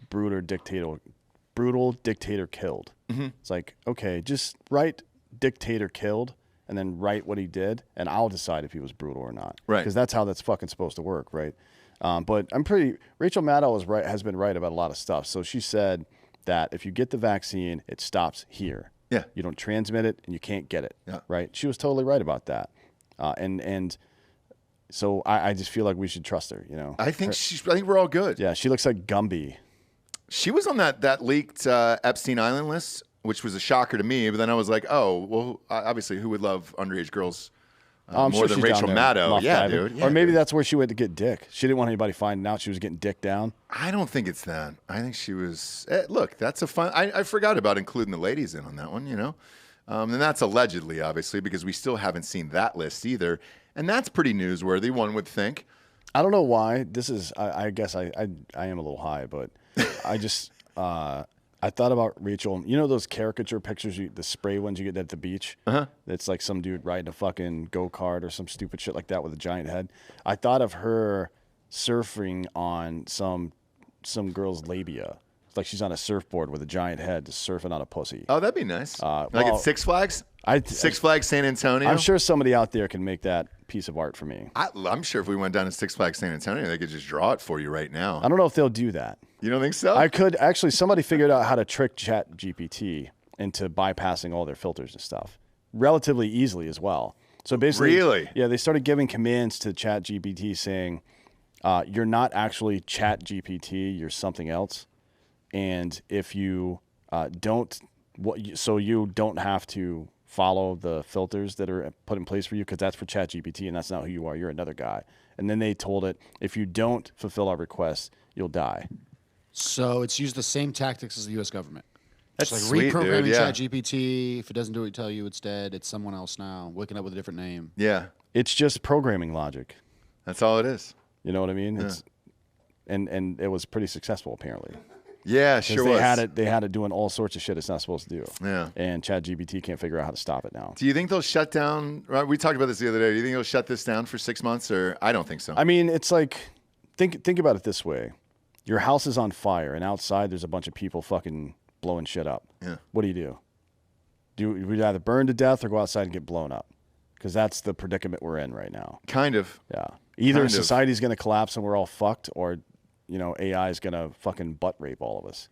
brutal dictator killed. Mm-hmm. It's like, okay, just write dictator killed and then write what he did, and I'll decide if he was brutal or not. Right. Because that's how that's fucking supposed to work, right? But Rachel Maddow has been right about a lot of stuff. So she said that if you get the vaccine, it stops here. Yeah. You don't transmit it, and you can't get it. Yeah. Right? She was totally right about that. And so I just feel like we should trust her, you know? I think we're all good. Yeah, she looks like Gumby. She was on that leaked Epstein Island list, which was a shocker to me. But then I was like, oh, well, obviously, who would love underage girls more sure than she's Rachel down there, Maddow? muff Yeah, diving. dude. Yeah, or maybe dude. that's where she went to get dick. She didn't want anybody finding out she was getting dick down. I don't think it's that. I think she was. Look, that's a fun. I forgot about including the ladies in on that one, you know? And that's allegedly, obviously, because we still haven't seen that list either. And that's pretty newsworthy, one would think. I don't know why. This is, I guess I am a little high, but I just, I thought about Rachel. You know those caricature pictures, the spray ones you get at the beach? Uh-huh. It's like some dude riding a fucking go-kart or some stupid shit like that with a giant head. I thought of her surfing on some girl's labia. It's like she's on a surfboard with a giant head just surfing on a pussy. Oh, that'd be nice. Like at Six Flags? Six Flags San Antonio? I'm sure somebody out there can make that piece of art for me. I'm sure if we went down to Six Flags San Antonio, they could just draw it for you right now. I don't know if they'll do that. You don't think so? I could. Actually, somebody figured out how to trick ChatGPT into bypassing all their filters and stuff relatively easily as well. So basically, really? Yeah, they started giving commands to ChatGPT saying, you're not actually ChatGPT, you're something else. And if you so you don't have to follow the filters that are put in place for you, because that's for ChatGPT and that's not who you are. You're another guy. And then they told it, if you don't fulfill our requests, you'll die. So it's used the same tactics as the U.S. government. That's it's like sweet, reprogramming dude, yeah. ChatGPT. If it doesn't do what you tell you, it's dead. It's someone else now, waking up with a different name. Yeah. It's just programming logic. That's all it is. You know what I mean? Yeah. It's and it was pretty successful apparently. Yeah, sure was. They had it doing all sorts of shit it's not supposed to do. Yeah. And ChatGPT can't figure out how to stop it now. Do you think they'll shut down? We talked about this the other day. Do you think they'll shut this down for 6 months? Or I don't think so. I mean, it's like, think about it this way. Your house is on fire, and outside there's a bunch of people fucking blowing shit up. Yeah. What do? We'd either burn to death or go outside and get blown up. Because that's the predicament we're in right now. Kind of. Yeah. Either Kind of. society's going to collapse and we're all fucked, or AI is going to fucking butt rape all of us.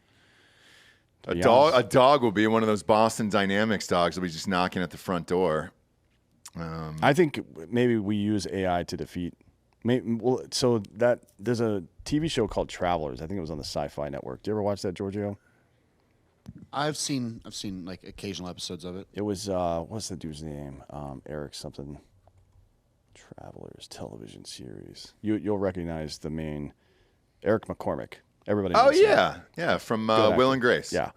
A dog will be one of those Boston Dynamics dogs will be just knocking at the front door. I think maybe we use AI to defeat. So that there's a TV show called Travelers. I think it was on the Sci-Fi Network. Do you ever watch that, Giorgio? I've seen like occasional episodes of it. It was what's the dude's name? Eric something. Travelers television series. You'll recognize the main Eric McCormick. Everybody knows him. Yeah, from Will and Grace. Yeah.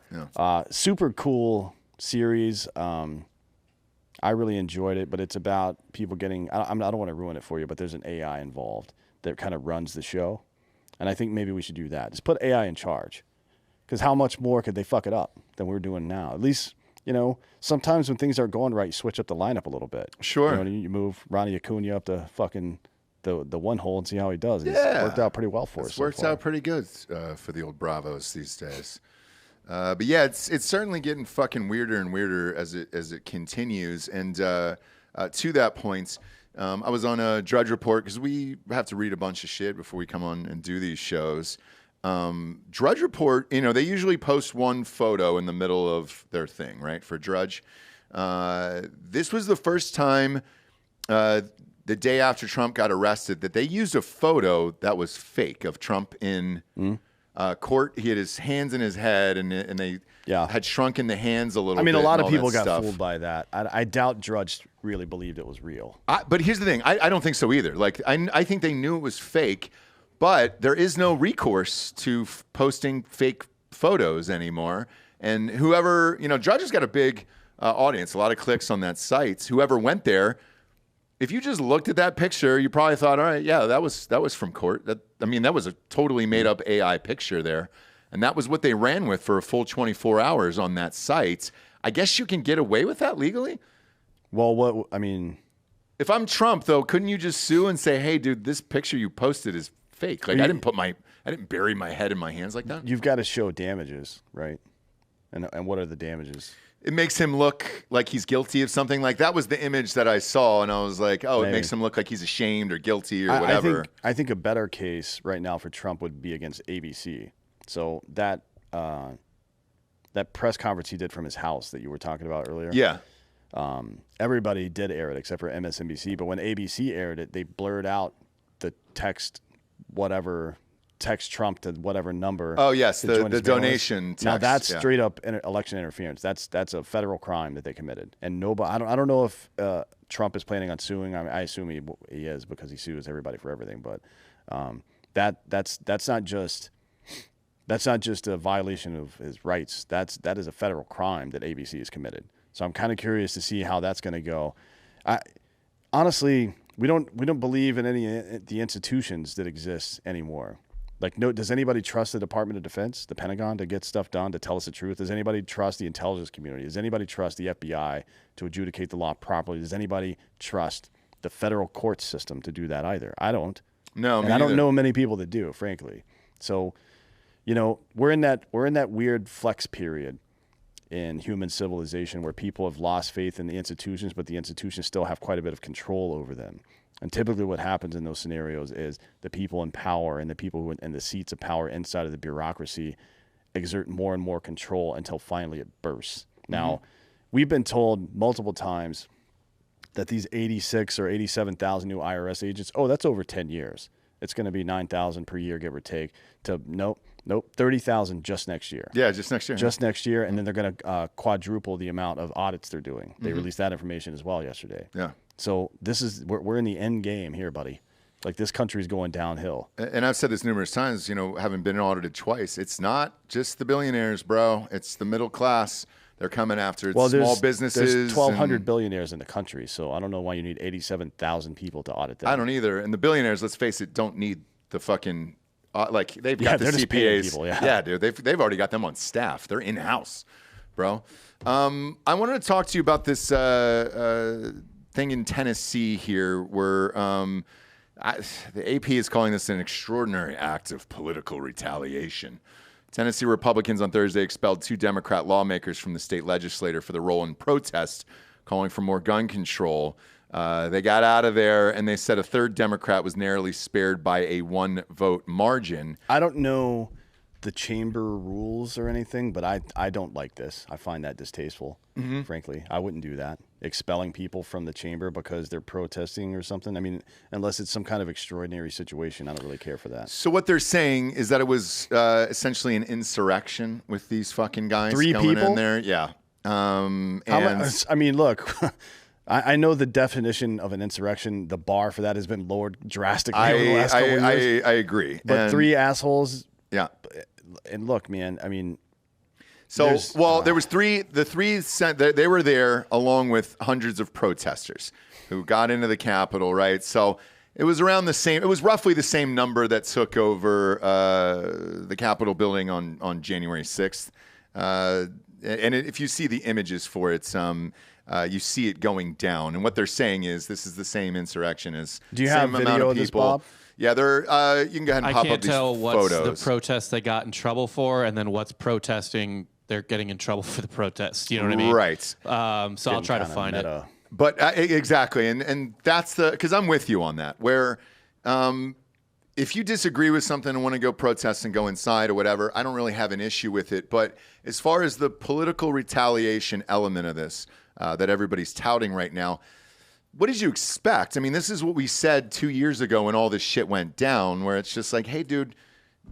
Super cool series. I really enjoyed it, but it's about people getting. I don't want to ruin it for you, but there's an AI involved that kind of runs the show, and I think maybe we should do that. Just put AI in charge, because how much more could they fuck it up than we're doing now? At least sometimes when things aren't going right, you switch up the lineup a little bit. Sure. You move Ronnie Acuna up to fucking the one hole and see how he does. It's worked out pretty well for us. It's worked out pretty good for the old Bravos these days. But yeah, it's certainly getting fucking weirder and weirder as it continues. And to that point, I was on a Drudge Report because we have to read a bunch of shit before we come on and do these shows. Drudge Report, they usually post one photo in the middle of their thing, right, for Drudge. This was the first time the day after Trump got arrested that they used a photo that was fake of Trump in Court, he had his hands in his head, and they had shrunken the hands a little bit. I mean, a lot and of all people that got stuff. fooled by that. I doubt Drudge really believed it was real. But here's the thing. I don't think so either. Like, I think they knew it was fake, but there is no recourse to posting fake photos anymore. And whoever, Drudge has got a big audience, a lot of clicks on that site. Whoever went there, if you just looked at that picture, you probably thought, all right, yeah, that was from Court. That was a totally made up AI picture there. And that was what they ran with for a full 24 hours on that site. I guess you can get away with that legally? Well, if I'm Trump, though, couldn't you just sue and say, hey, dude, this picture you posted is fake? Like, I didn't bury my head in my hands like that. You've got to show damages, right? And what are the damages? It makes him look like he's guilty of something. Like, that was the image that I saw, and I was like, oh, It makes him look like he's ashamed or guilty or whatever. I think a better case right now for Trump would be against ABC. So that press conference he did from his house that you were talking about earlier. Yeah. Everybody did air it except for MSNBC. But when ABC aired it, they blurred out the text Trump to whatever number. Oh, yes, the donation text. Now, that's straight up election interference. That's a federal crime that they committed. And nobody, I don't know if Trump is planning on suing. I assume he is because he sues everybody for everything. But that's not just a violation of his rights. That is a federal crime that ABC has committed. So I'm kind of curious to see how that's going to go. Honestly, we don't believe in any of the institutions that exist anymore. Like, does anybody trust the Department of Defense, the Pentagon, to get stuff done, to tell us the truth? Does anybody trust the intelligence community? Does anybody trust the FBI to adjudicate the law properly? Does anybody trust the federal court system to do that either? I don't. No, and I don't know many people that do, frankly. So, we're in that weird flex period in human civilization where people have lost faith in the institutions, but the institutions still have quite a bit of control over them. And typically what happens in those scenarios is the people in power and the people who in the seats of power inside of the bureaucracy exert more and more control until finally it bursts. Now, we've been told multiple times that these 86 or 87,000 new IRS agents, that's over 10 years. It's going to be 9,000 per year, give or take, to nope, 30,000 just next year. Yeah, just next year. Just next year, and then they're going to quadruple the amount of audits they're doing. They released that information as well yesterday. Yeah. So we're in the end game here, buddy. Like, this country's going downhill. And I've said this numerous times, having been audited twice, it's not just the billionaires, bro. It's the middle class. They're coming after small businesses. There's 1,200 billionaires in the country, so I don't know why you need 87,000 people to audit them. I don't either. And the billionaires, let's face it, don't need the fucking they've got the CPAs. People, dude, they've already got them on staff. They're in house, bro. I wanted to talk to you about this thing in Tennessee here, where the AP is calling this an extraordinary act of political retaliation. Tennessee Republicans on Thursday expelled 2 Democrat lawmakers from the state legislature for their role in protest, calling for more gun control. They got out of there, and they said a 3rd Democrat was narrowly spared by a 1-vote margin. I don't know the chamber rules or anything, but I don't like this. I find that distasteful, frankly. I wouldn't do that. Expelling people from the chamber because they're protesting or something. I mean, unless it's some kind of extraordinary situation, I don't really care for that. So what they're saying is that it was essentially an insurrection with these fucking guys 3 going people in there. Yeah. I mean, look, I know the definition of an insurrection. The bar for that has been lowered drastically over the last couple of years. I agree. But 3 assholes. Yeah. And look, man, I mean. So, there was 3. The 3 they were there along with hundreds of protesters who got into the Capitol, right? So it was around the same. It was roughly the same number that took over the Capitol building on January 6th. If you see the images for it, you see it going down. And what they're saying is this is the same insurrection as Do you same have amount video of of this, people. Bob? Yeah, you can go ahead and pop up these tell what's photos. the protest they got in trouble for, and then what's protesting they're getting in trouble for the protest. You know what I mean? Right. So I'll try to find it. But exactly, and that's because I'm with you on that. Where if you disagree with something and want to go protest and go inside or whatever, I don't really have an issue with it. But as far as the political retaliation element of this that everybody's touting right now, what did you expect? I mean, this is what we said 2 years ago when all this shit went down, where it's just like, hey, dude,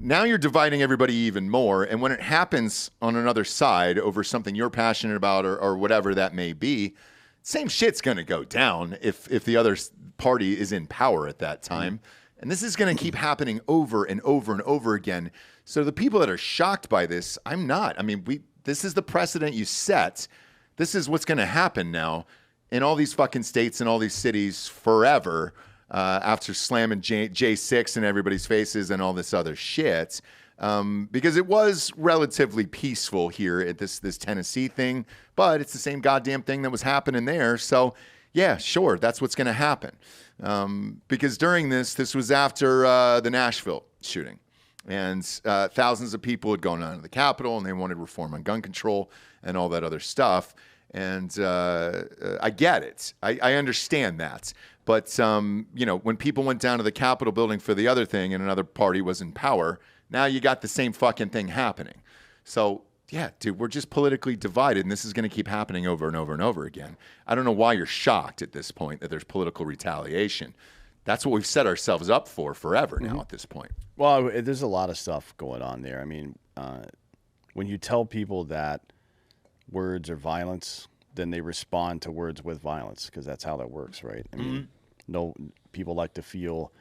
Now you're dividing everybody even more. And when it happens on another side over something you're passionate about or whatever that may be, same shit's going to go down if the other party is in power at that time. And this is going to keep happening over and over and over again. So the people that are shocked by this, I'm not. I mean, this is the precedent you set. This is what's going to happen now in all these fucking states and all these cities forever. After slamming J6 in everybody's faces and all this other shit. Because it was relatively peaceful here at this Tennessee thing, but it's the same goddamn thing that was happening there. So, yeah, sure, that's what's going to happen. Because during this was after the Nashville shooting. And thousands of people had gone down to the Capitol, and they wanted reform on gun control and all that other stuff. And I get it. I understand that. But, when people went down to the Capitol building for the other thing and another party was in power, now you got the same fucking thing happening. So, yeah, dude, we're just politically divided, and this is going to keep happening over and over and over again. I don't know why you're shocked at this point that there's political retaliation. That's what we've set ourselves up for forever now at this point. Well, there's a lot of stuff going on there. I mean, when you tell people that words are violence, then they respond to words with violence because that's how that works, right? I mean, no, people like to feel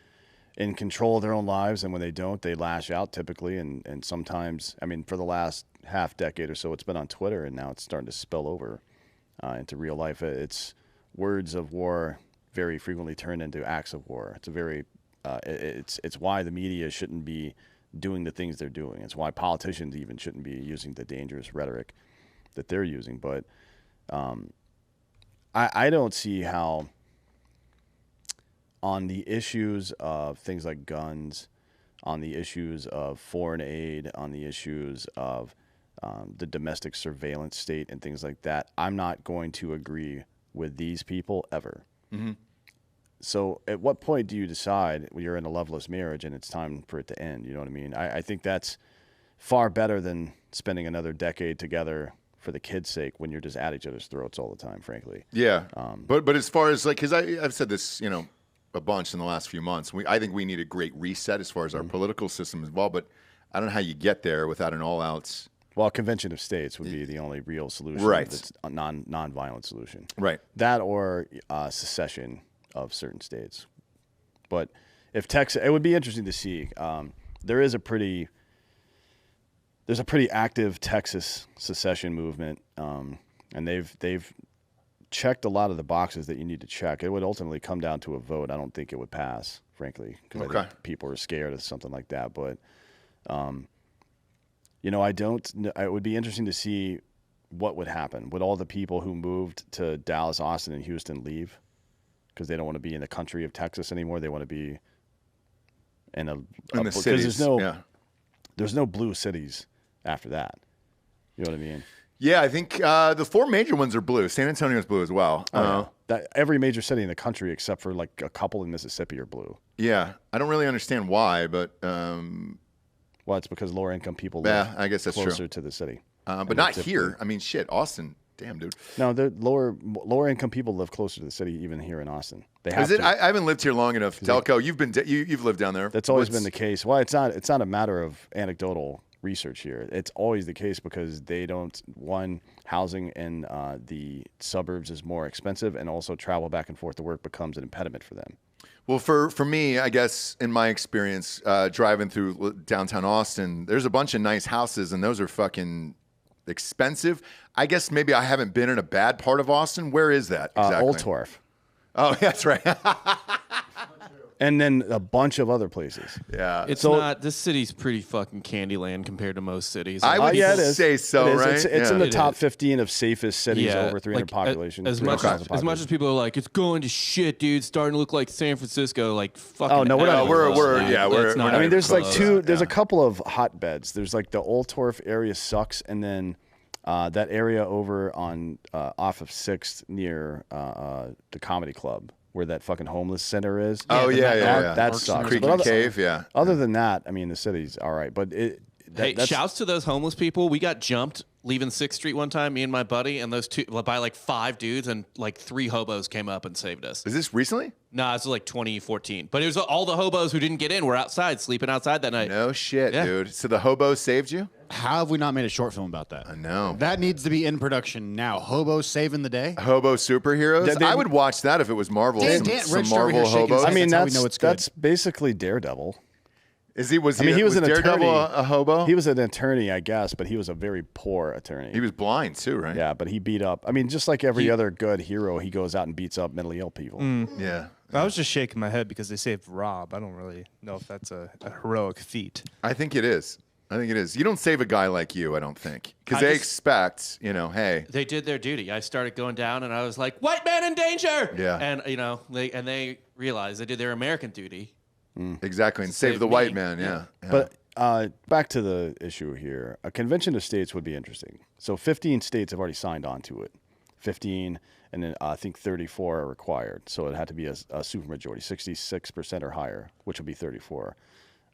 in control of their own lives, and when they don't, they lash out typically. And sometimes, I mean, for the last half decade or so, it's been on Twitter, and now it's starting to spill over into real life. It's words of war very frequently turn into acts of war. It's a very, it's why the media shouldn't be doing the things they're doing. It's why politicians even shouldn't be using the dangerous rhetoric that they're using. But I don't see how on the issues of things like guns, on the issues of foreign aid, on the issues of the domestic surveillance state and things like that, I'm not going to agree with these people ever. So at what point do you decide you're in a loveless marriage and it's time for it to end? You know what I mean? I think that's far better than spending another decade together for the kids' sake when you're just at each other's throats all the time, frankly. Yeah. But as far as, like, because I've said this, a bunch in the last few months, I think we need a great reset as far as our political system is involved, but I don't know how you get there without an all-out... Well, a convention of states would be the only real solution. Right. That's a non-violent solution. Right. That or secession of certain states. But if Texas... It would be interesting to see. There's a pretty active Texas secession movement, and they've checked a lot of the boxes that you need to check. It would ultimately come down to a vote. I don't think it would pass, frankly, because I think people are scared of something like that. But, it would be interesting to see what would happen. Would all the people who moved to Dallas, Austin, and Houston leave because they don't want to be in the country of Texas anymore? They want to be in the cities. There's no blue cities after that. You know what I mean? Yeah, I think the four major ones are blue. San Antonio's blue as well. Every major city in the country except for like a couple in Mississippi are blue. Yeah, I don't really understand why, but well, it's because lower income people live I guess that's closer true. to the city. But not here. I mean, shit, Austin. Damn, dude. No, the lower income people live closer to the city, even here in Austin. They have to. I haven't lived here long enough. Delco, you've lived down there. That's always been the case. Well, it's not a matter of anecdotal research here. It's always the case because they don't, housing in the suburbs is more expensive, and also travel back and forth to work becomes an impediment for them. Well, for me, I guess in my experience, driving through downtown Austin, there's a bunch of nice houses, and those are fucking expensive. I guess maybe I haven't been in a bad part of Austin. Where is that exactly? Old Torf. Oh, that's right. And then a bunch of other places. Yeah. It's not. This city's pretty fucking Candyland compared to most cities. I would say so, it is. right? It's in the top 15 of safest cities over 300 population. As much as people are like, it's going to shit, dude. Starting to look like San Francisco. Like, fucking. Oh no, we're not. We're not. I mean, there's like two. There's a couple of hotbeds. There's like the Old Torf area sucks, and then that area over on off of 6th near the Comedy Club, where that fucking homeless center is. Oh, yeah. That sucks. Creek and Cave, yeah. Other than that, I mean, the city's all right. But shouts to those homeless people. We got jumped leaving 6th Street one time, me and my buddy, and those two, by like 5 dudes, and like 3 hobos came up and saved us. Is this recently? Nah, this was like 2014. But it was all the hobos who didn't get in were outside, sleeping outside that night. No shit, Yeah. dude. So the hobo saved you? How have we not made a short film about that? I know. That needs to be in production now. Hobo saving the day. Hobo superheroes? I would watch that if it was Marvel. Dan some Rich over Marvel here shaking his hobos. head. I mean, That's how we know it's good. that's basically Daredevil. Was he was an Daredevil attorney. a hobo? He was an attorney, I guess, but he was a very poor attorney. He was blind too, right? Yeah, but he beat up. I mean, just like every other good hero, he goes out and beats up mentally ill people. Yeah. I was just shaking my head because they saved Rob. I don't really know if that's a heroic feat. I think it is. You don't save a guy like you, I don't think. Because they expect, hey. They did their duty. I started going down, and I was like, "White man in danger!" Yeah. And they realized they did their American duty. Exactly, and save Save the me. white man, yeah. But back to the issue here. A convention of states would be interesting. So 15 states have already signed on to it. 15, and then I think 34 are required. So it had to be a supermajority, 66% or higher, which would be 34.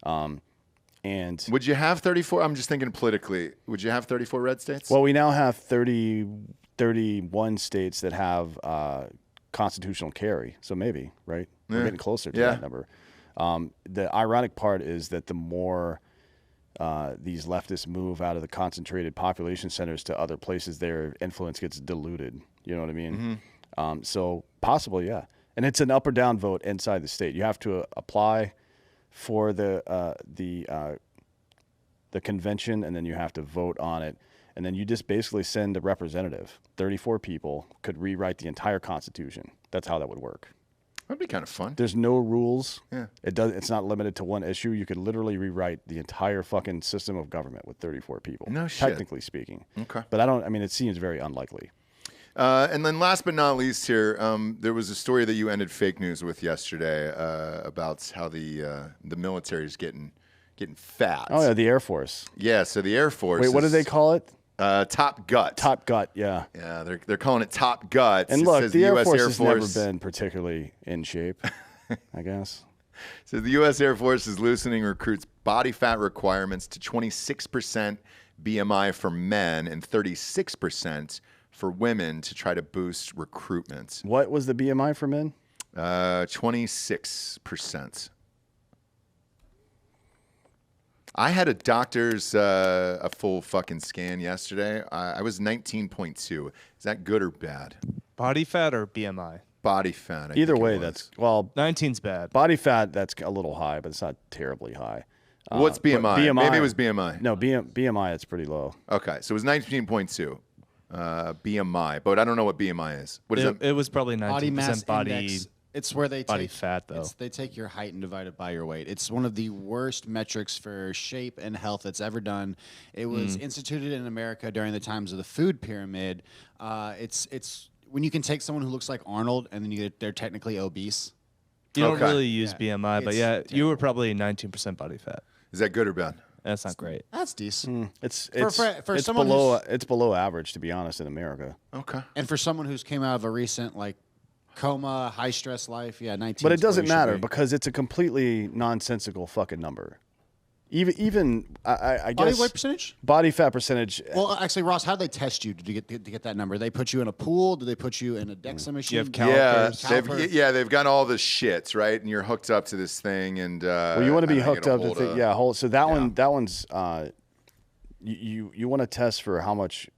And would you have 34? I'm just thinking politically. Would you have 34 red states? well, we now have 31 states that have constitutional carry. So maybe, right? We're getting closer to that number. The ironic part is that the more these leftists move out of the concentrated population centers to other places, their influence gets diluted. You know what I mean? So possible, yeah. And it's an up or down vote inside the state. You have to apply for the convention, and then you have to vote on it. And then you just basically send a representative. 34 people could rewrite the entire Constitution. That's how that would work. That'd be kind of fun. There's no rules. Yeah. It's not limited to one issue. You could literally rewrite the entire fucking system of government with 34 people. No shit. Technically speaking. Okay. But it seems very unlikely. And then last but not least here, there was a story that you ended fake news with yesterday about how the military is getting fat. Oh, yeah, the Air Force. Yeah, so the Air Force. Wait, what do they call it? Top gut. Top gut, yeah. Yeah, they're calling it top guts. And It look, says the Air US Force has never been particularly in shape, I guess. So the U.S. Air Force is loosening recruits' body fat requirements to 26% BMI for men and 36% for women to try to boost recruitment. What was the BMI for men? 26%. I had a doctor's a full fucking scan yesterday. I was 19.2. Is that good or bad? Body fat or BMI? Body fat. I Either think it way, was. that's, well, 19's bad. body fat, that's a little high, but it's not terribly high. What's but BMI? Maybe it was BMI. No, BMI, it's pretty low. Okay, so it was 19.2 BMI, but I don't know what BMI is. What is that? It was probably 19% Body mass body. index. It's where they body take fat, though. They take your height and divide it by your weight. It's one of the worst metrics for shape and health that's ever done. It was instituted in America during the times of the food pyramid. It's when you can take someone who looks like Arnold and then they're technically obese. You don't Okay. really use BMI, but It's yeah, terrible. you were probably 19% body fat. Is that good or bad? That's not great. That's decent. It's for it's someone below average, to be honest, in America. Okay. And for someone who's came out of a recent coma, high stress life, 19. But it doesn't matter because because it's a completely nonsensical fucking number. Even I body guess weight percentage. body fat percentage. Well, actually, Ross, how did they test you to get that number? They put you in a pool? Did they put you in a DEXA machine? have Yeah, calipers. they've got all the shits, right? And you're hooked up to this thing, and Well, you want to be I don't know, hooked you up get a to hold of- so that one's you want to test for how much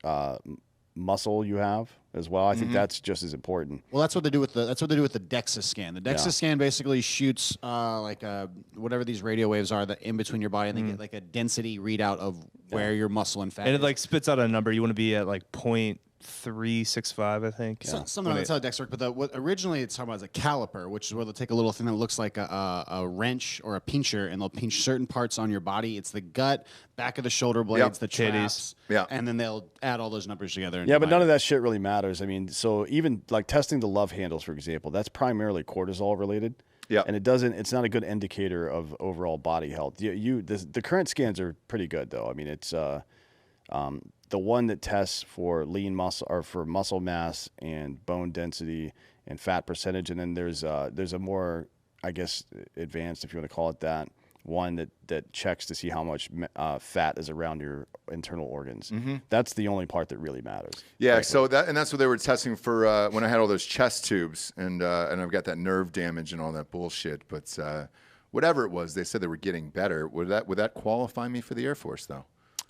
muscle you have as well. I think that's just as important. Well, that's what they do with the DEXA scan. The DEXA scan basically shoots whatever these radio waves are that in between your body, and they get a density readout of where your muscle and fat. And is. it spits out a number. You want to be at 0.365, I think. Something that's how DEXA work. But what originally it's talking about is a caliper, which is where they'll take a little thing that looks like a wrench or a pincher, and they'll pinch certain parts on your body. It's the gut, back of the shoulder blades, the traps, and then they'll add all those numbers together. And But none of that shit really matters. I mean, so even testing the love handles, for example, that's primarily cortisol related. Yeah, and it's not a good indicator of overall body health. The current scans are pretty good though. I mean, it's the one that tests for lean muscle or for muscle mass and bone density and fat percentage, and then there's a more, I guess, advanced, if you want to call it that, one that checks to see how much fat is around your internal organs. That's the only part that really matters. Yeah, so that's what they were testing for when I had all those chest tubes and I've got that nerve damage and all that bullshit. But whatever it was, they said they were getting better. Would that qualify me for the Air Force though?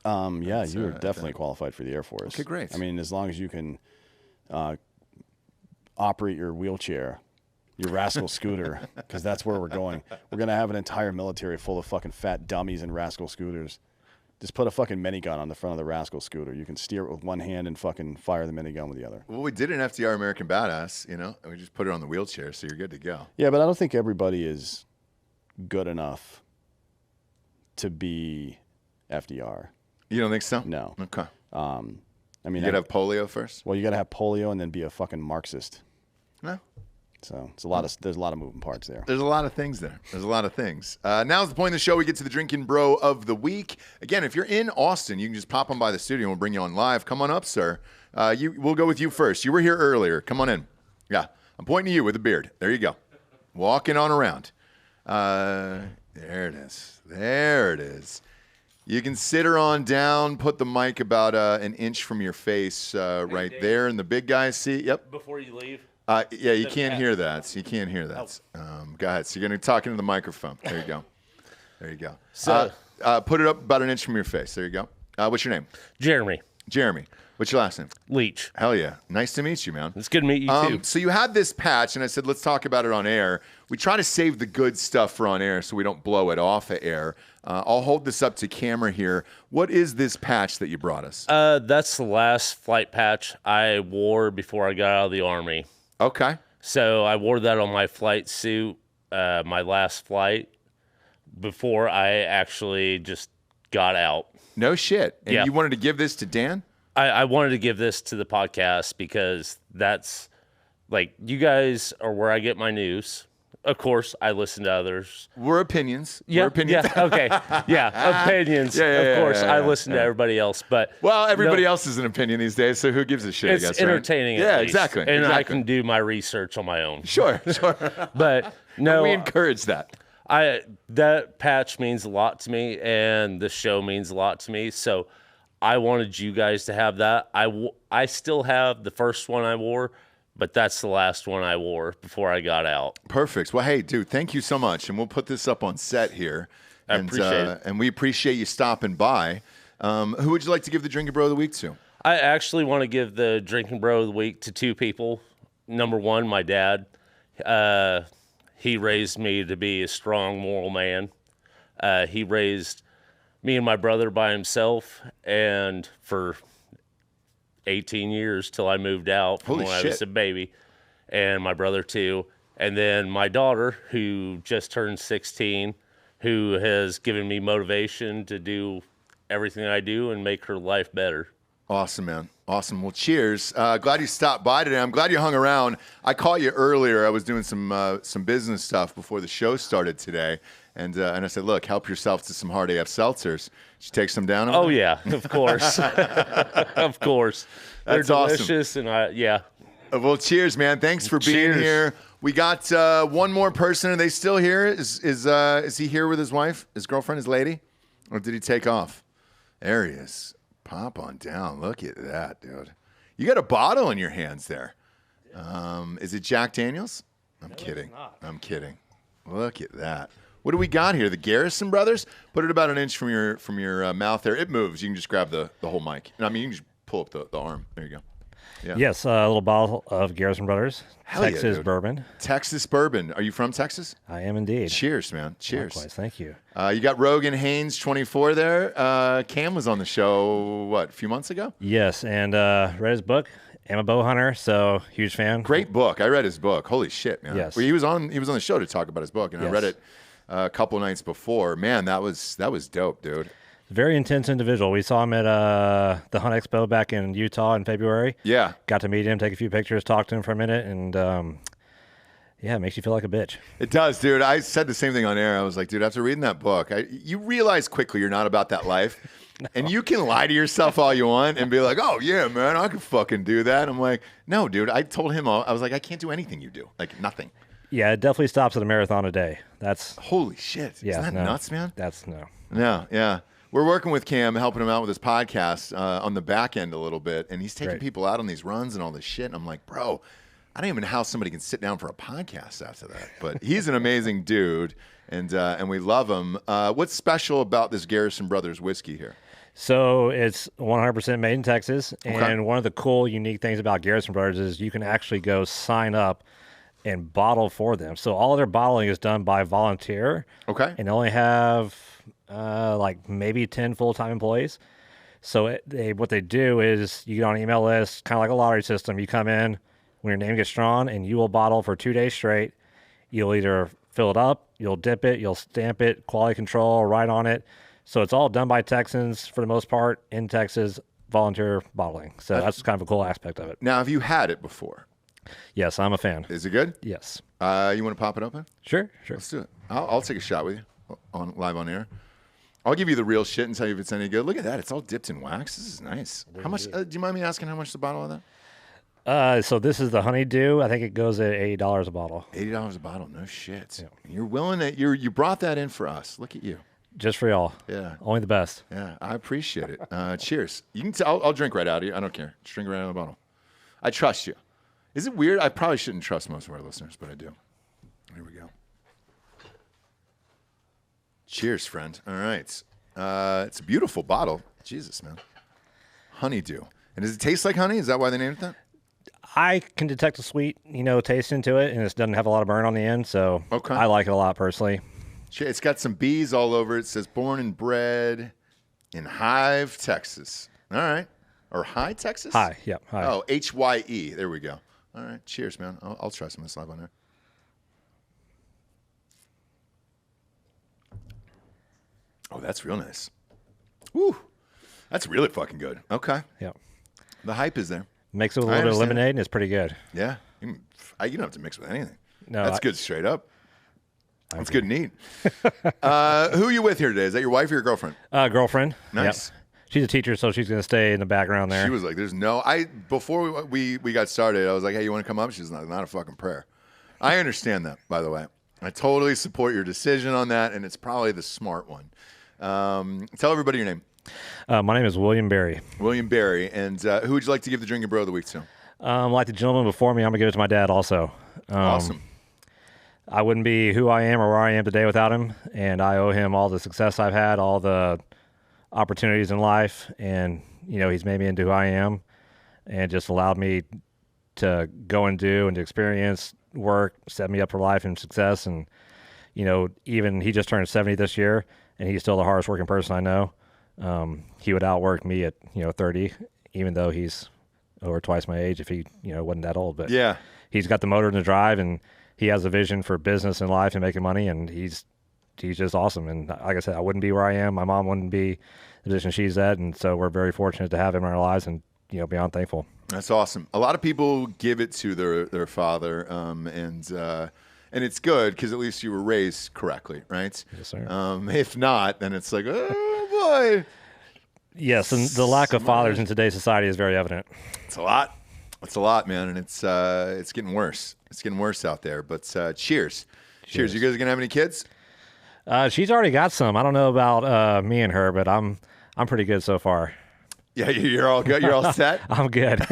Yeah, you are definitely qualified for the Air Force. Okay, great. I mean, as long as you can operate your wheelchair, your rascal scooter, because that's where we're going. We're going to have an entire military full of fucking fat dummies and rascal scooters. Just put a fucking minigun on the front of the rascal scooter. You can steer it with one hand and fucking fire the minigun with the other. Well, we did an FDR American Badass, and we just put it on the wheelchair, so you're good to go. Yeah, but I don't think everybody is good enough to be FDR. You don't think so? No. Okay. I mean, you got to have polio first? Well, you got to have polio and then be a fucking Marxist. No. So there's a lot of moving parts there. There's a lot of things there. There's a lot of things. Now's the point of the show. We get to the Drinkin' Bro of the week. Again, if you're in Austin, you can just pop on by the studio and we'll bring you on live. Come on up, sir. We'll go with you first. You were here earlier. Come on in. Yeah, I'm pointing to you with a beard. There you go. Walking on around. There it is. There it is. You can sit her on down, put the mic about an inch from your face right there in the big guy's seat. Yep. Before you leave. Yeah, you can't hear that. You can't hear that. Go ahead. So you're going to talk into the microphone. There you go. There you go. So, put it up about an inch from your face. There you go. What's your name? Jeremy. Jeremy. What's your last name? Leach. Hell yeah. Nice to meet you, man. It's good to meet you, too. So you had this patch, and I said, let's talk about it on air. We try to save the good stuff for on air so we don't blow it off of air. I'll hold this up to camera here. What is this patch that you brought us? That's the last flight patch I wore before I got out of the Army. Okay. So I wore that on my flight suit, my last flight, before I actually just got out. No shit. And Yeah. you wanted to give this to Dan? I wanted to give this to the podcast because that's, like, you guys are where I get my news. Of course, I listen to others. We're opinions. Yeah, We're opinions. yeah, okay. Yeah, opinions. Of course, I listen to everybody else. But well, everybody else is an opinion these days, so who gives a shit, it's I guess, entertaining. Right? At Yeah, least. exactly. And I can do my research on my own. Sure. But no, we encourage that. That patch means a lot to me, and the show means a lot to me. So I wanted you guys to have that. I still have the first one I wore, but that's the last one I wore before I got out. Perfect. Well, hey, dude, thank you so much, and we'll put this up on set here. I appreciate it. And we appreciate you stopping by. Who would you like to give the Drinkin' Bro of the Week to? I actually want to give the Drinkin' Bro of the Week to two people. Number one, my dad. He raised me to be a strong, moral man. He raised me and my brother by himself, and for 18 years till I moved out from when I was a baby, and my brother too. And then my daughter, who just turned 16, who has given me motivation to do everything I do and make her life better. Awesome, man. Awesome. Well, cheers. Glad you stopped by today. I'm glad you hung around. I caught you earlier. I was doing some business stuff before the show started today. And I said, look, help yourself to some hard AF seltzers. Did you take some down? Oh, yeah, of course. Of course. That's They're awesome. delicious, and yeah. Well, cheers, man. Thanks for being here. We got one more person. Are they still here? Is he here with his wife, his girlfriend, his lady? Or did he take off? There he is. Pop on down. Look at that, dude. You got a bottle in your hands there. Is it Jack Daniels? I'm kidding. I'm kidding. Look at that. What do we got here? The Garrison Brothers? Put it about an inch from your mouth there. It moves. You can just grab the whole mic. I mean, you can just pull up the arm. There you go. Yeah. Yes, a little bottle of Garrison Brothers. Hell yeah, Texas dude. bourbon. Texas bourbon. Are you from Texas? I am indeed. Cheers, man. Cheers. Likewise, thank you. You got Rogan Haynes 24 there. Cam was on the show, what, a few months ago? Yes, and read his book. I'm a bow hunter, so huge fan. Great book. I read his book. Holy shit, man. Yes. Well, he was on the show to talk about his book, and I read it a couple nights before. Man, that was dope, dude. Very intense individual. We saw him at the Hunt Expo back in Utah in February. Yeah. Got to meet him, take a few pictures, talk to him for a minute, and yeah, it makes you feel like a bitch. It does, dude. I said the same thing on air. I was like, dude, after reading that book, you realize quickly you're not about that life. No. And you can lie to yourself all you want and be like, oh, yeah, man, I could fucking do that. I'm like, no, dude. I told him, I was like, I can't do anything you do. Like, nothing. Yeah, it definitely stops at a marathon a day. That's Holy shit. yeah, Isn't that nuts, man? That's no. No, yeah. We're working with Cam, helping him out with his podcast on the back end a little bit, and he's taking Great. people out on these runs and all this shit. And I'm like, bro, I don't even know how somebody can sit down for a podcast after that. But he's an amazing dude, and we love him. What's special about this Garrison Brothers whiskey here? So it's 100% made in Texas, and Okay. one of the cool, unique things about Garrison Brothers is you can actually go sign up and bottle for them. So all of their bottling is done by volunteer. Okay. And they only have like maybe 10 full-time employees. So what they do is you get on an email list, kind of like a lottery system. You come in when your name gets drawn, and you will bottle for 2 days straight. You'll either fill it up, you'll dip it, you'll stamp it, quality control, write on it. So it's all done by Texans for the most part in Texas, volunteer bottling. So that's kind of a cool aspect of it. Now, have you had it before? Yes, I'm a fan. Is it good? Yes. You want to pop it open? Sure. Let's do it. I'll take a shot with you live on air. I'll give you the real shit and tell you if it's any good. Look at that. It's all dipped in wax. This is nice. How much? Do you mind me asking how much the bottle of that? So this is the honeydew. I think it goes at $80 a bottle. $80 a bottle. No shit. Yeah. You're willing to. You brought that in for us. Look at you. Just for y'all. Yeah. Only the best. Yeah. I appreciate it. Cheers. You can. I'll drink right out of you. I don't care. Just drink right out of the bottle. I trust you. Is it weird? I probably shouldn't trust most of our listeners, but I do. Here we go. Cheers, friend. All right. It's a beautiful bottle. Jesus, man. Honeydew. And does it taste like honey? Is that why they named it that? I can detect a sweet, taste into it, and it doesn't have a lot of burn on the end, so Okay. I like it a lot personally. It's got some bees all over it. It says born and bred in Hive, Texas. All right. Or High, Texas? Hi, yep, hi. Oh, Hye. There we go. All right. Cheers, man. I'll try some of this live on there. Oh, that's real nice. Woo. That's really fucking good. Okay. Yep. The hype is there. Mix it with a I little bit of understand. lemonade, and it's pretty good. Yeah. You don't have to mix with anything. No, That's I- good straight up. That's good and neat. Who are you with here today? Is that your wife or your girlfriend? Girlfriend. Nice. Yep. She's a teacher, so she's going to stay in the background there. She was like, "There's no." Before we got started, I was like, "Hey, you want to come up?" She's like, "Not a fucking prayer." I understand that, by the way. I totally support your decision on that, and it's probably the smart one. Tell everybody your name. My name is William Berry. William Berry, and who would you like to give the Drinkin' Bro of the Week to? Like the gentleman before me, I'm going to give it to my dad also. Awesome. I wouldn't be who I am or where I am today without him, and I owe him all the success I've had, all the opportunities in life, and he's made me into who I am, and just allowed me to go and do and to experience work, set me up for life and success. And even he just turned 70 this year, and he's still the hardest working person I know. He would outwork me at 30, even though he's over twice my age if he wasn't that old. But yeah, he's got the motor and the drive, and he has a vision for business and life and making money, and he's just awesome. And like I said, I wouldn't be where I am. My mom wouldn't be the position she's at, and so we're very fortunate to have him in our lives, and beyond thankful. That's awesome. A lot of people give it to their father, and it's good because at least you were raised correctly, right? Yes, sir. If not, then it's like, oh boy. Yes, and the lack of fathers in today's society is very evident. It's a lot. It's a lot, man, and it's getting worse. It's getting worse out there. But cheers. Cheers. You guys gonna have any kids? She's already got some. I don't know about me and her, but I'm pretty good so far. Yeah, you're all good. You're all set. I'm good.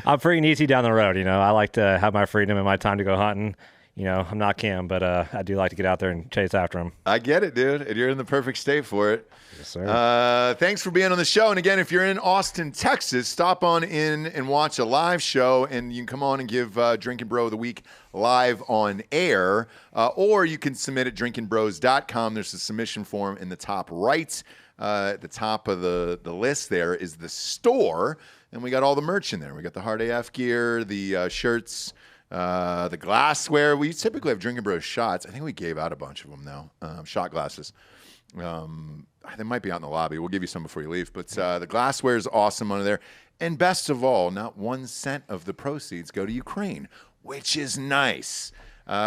I'm free and easy down the road. I like to have my freedom and my time to go hunting. I'm not Cam, but I do like to get out there and chase after him. I get it, dude. And you're in the perfect state for it. Yes, sir. Thanks for being on the show. And again, if you're in Austin, Texas, stop on in and watch a live show. And you can come on and give Drinkin' Bro of the Week live on air. Or you can submit at drinkinbros.com. There's a submission form in the top right. At the top of the list there is the store. And we got all the merch in there. We got the Hard AF gear, the shirts, the glassware. We typically have Drinkin' Bros shots. I think we gave out a bunch of them now. Shot glasses. They might be out in the lobby. We'll give you some before you leave. But the glassware is awesome under there. And best of all, not 1 cent of the proceeds go to Ukraine, which is nice.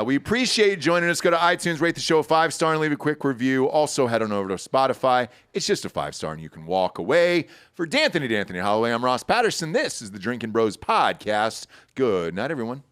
We appreciate you joining us. Go to iTunes, rate the show a 5-star, and leave a quick review. Also, head on over to Spotify. It's just a 5-star, and you can walk away. For D'Anthony Holloway, I'm Ross Patterson. This is the Drinkin' Bros Podcast. Good night, everyone.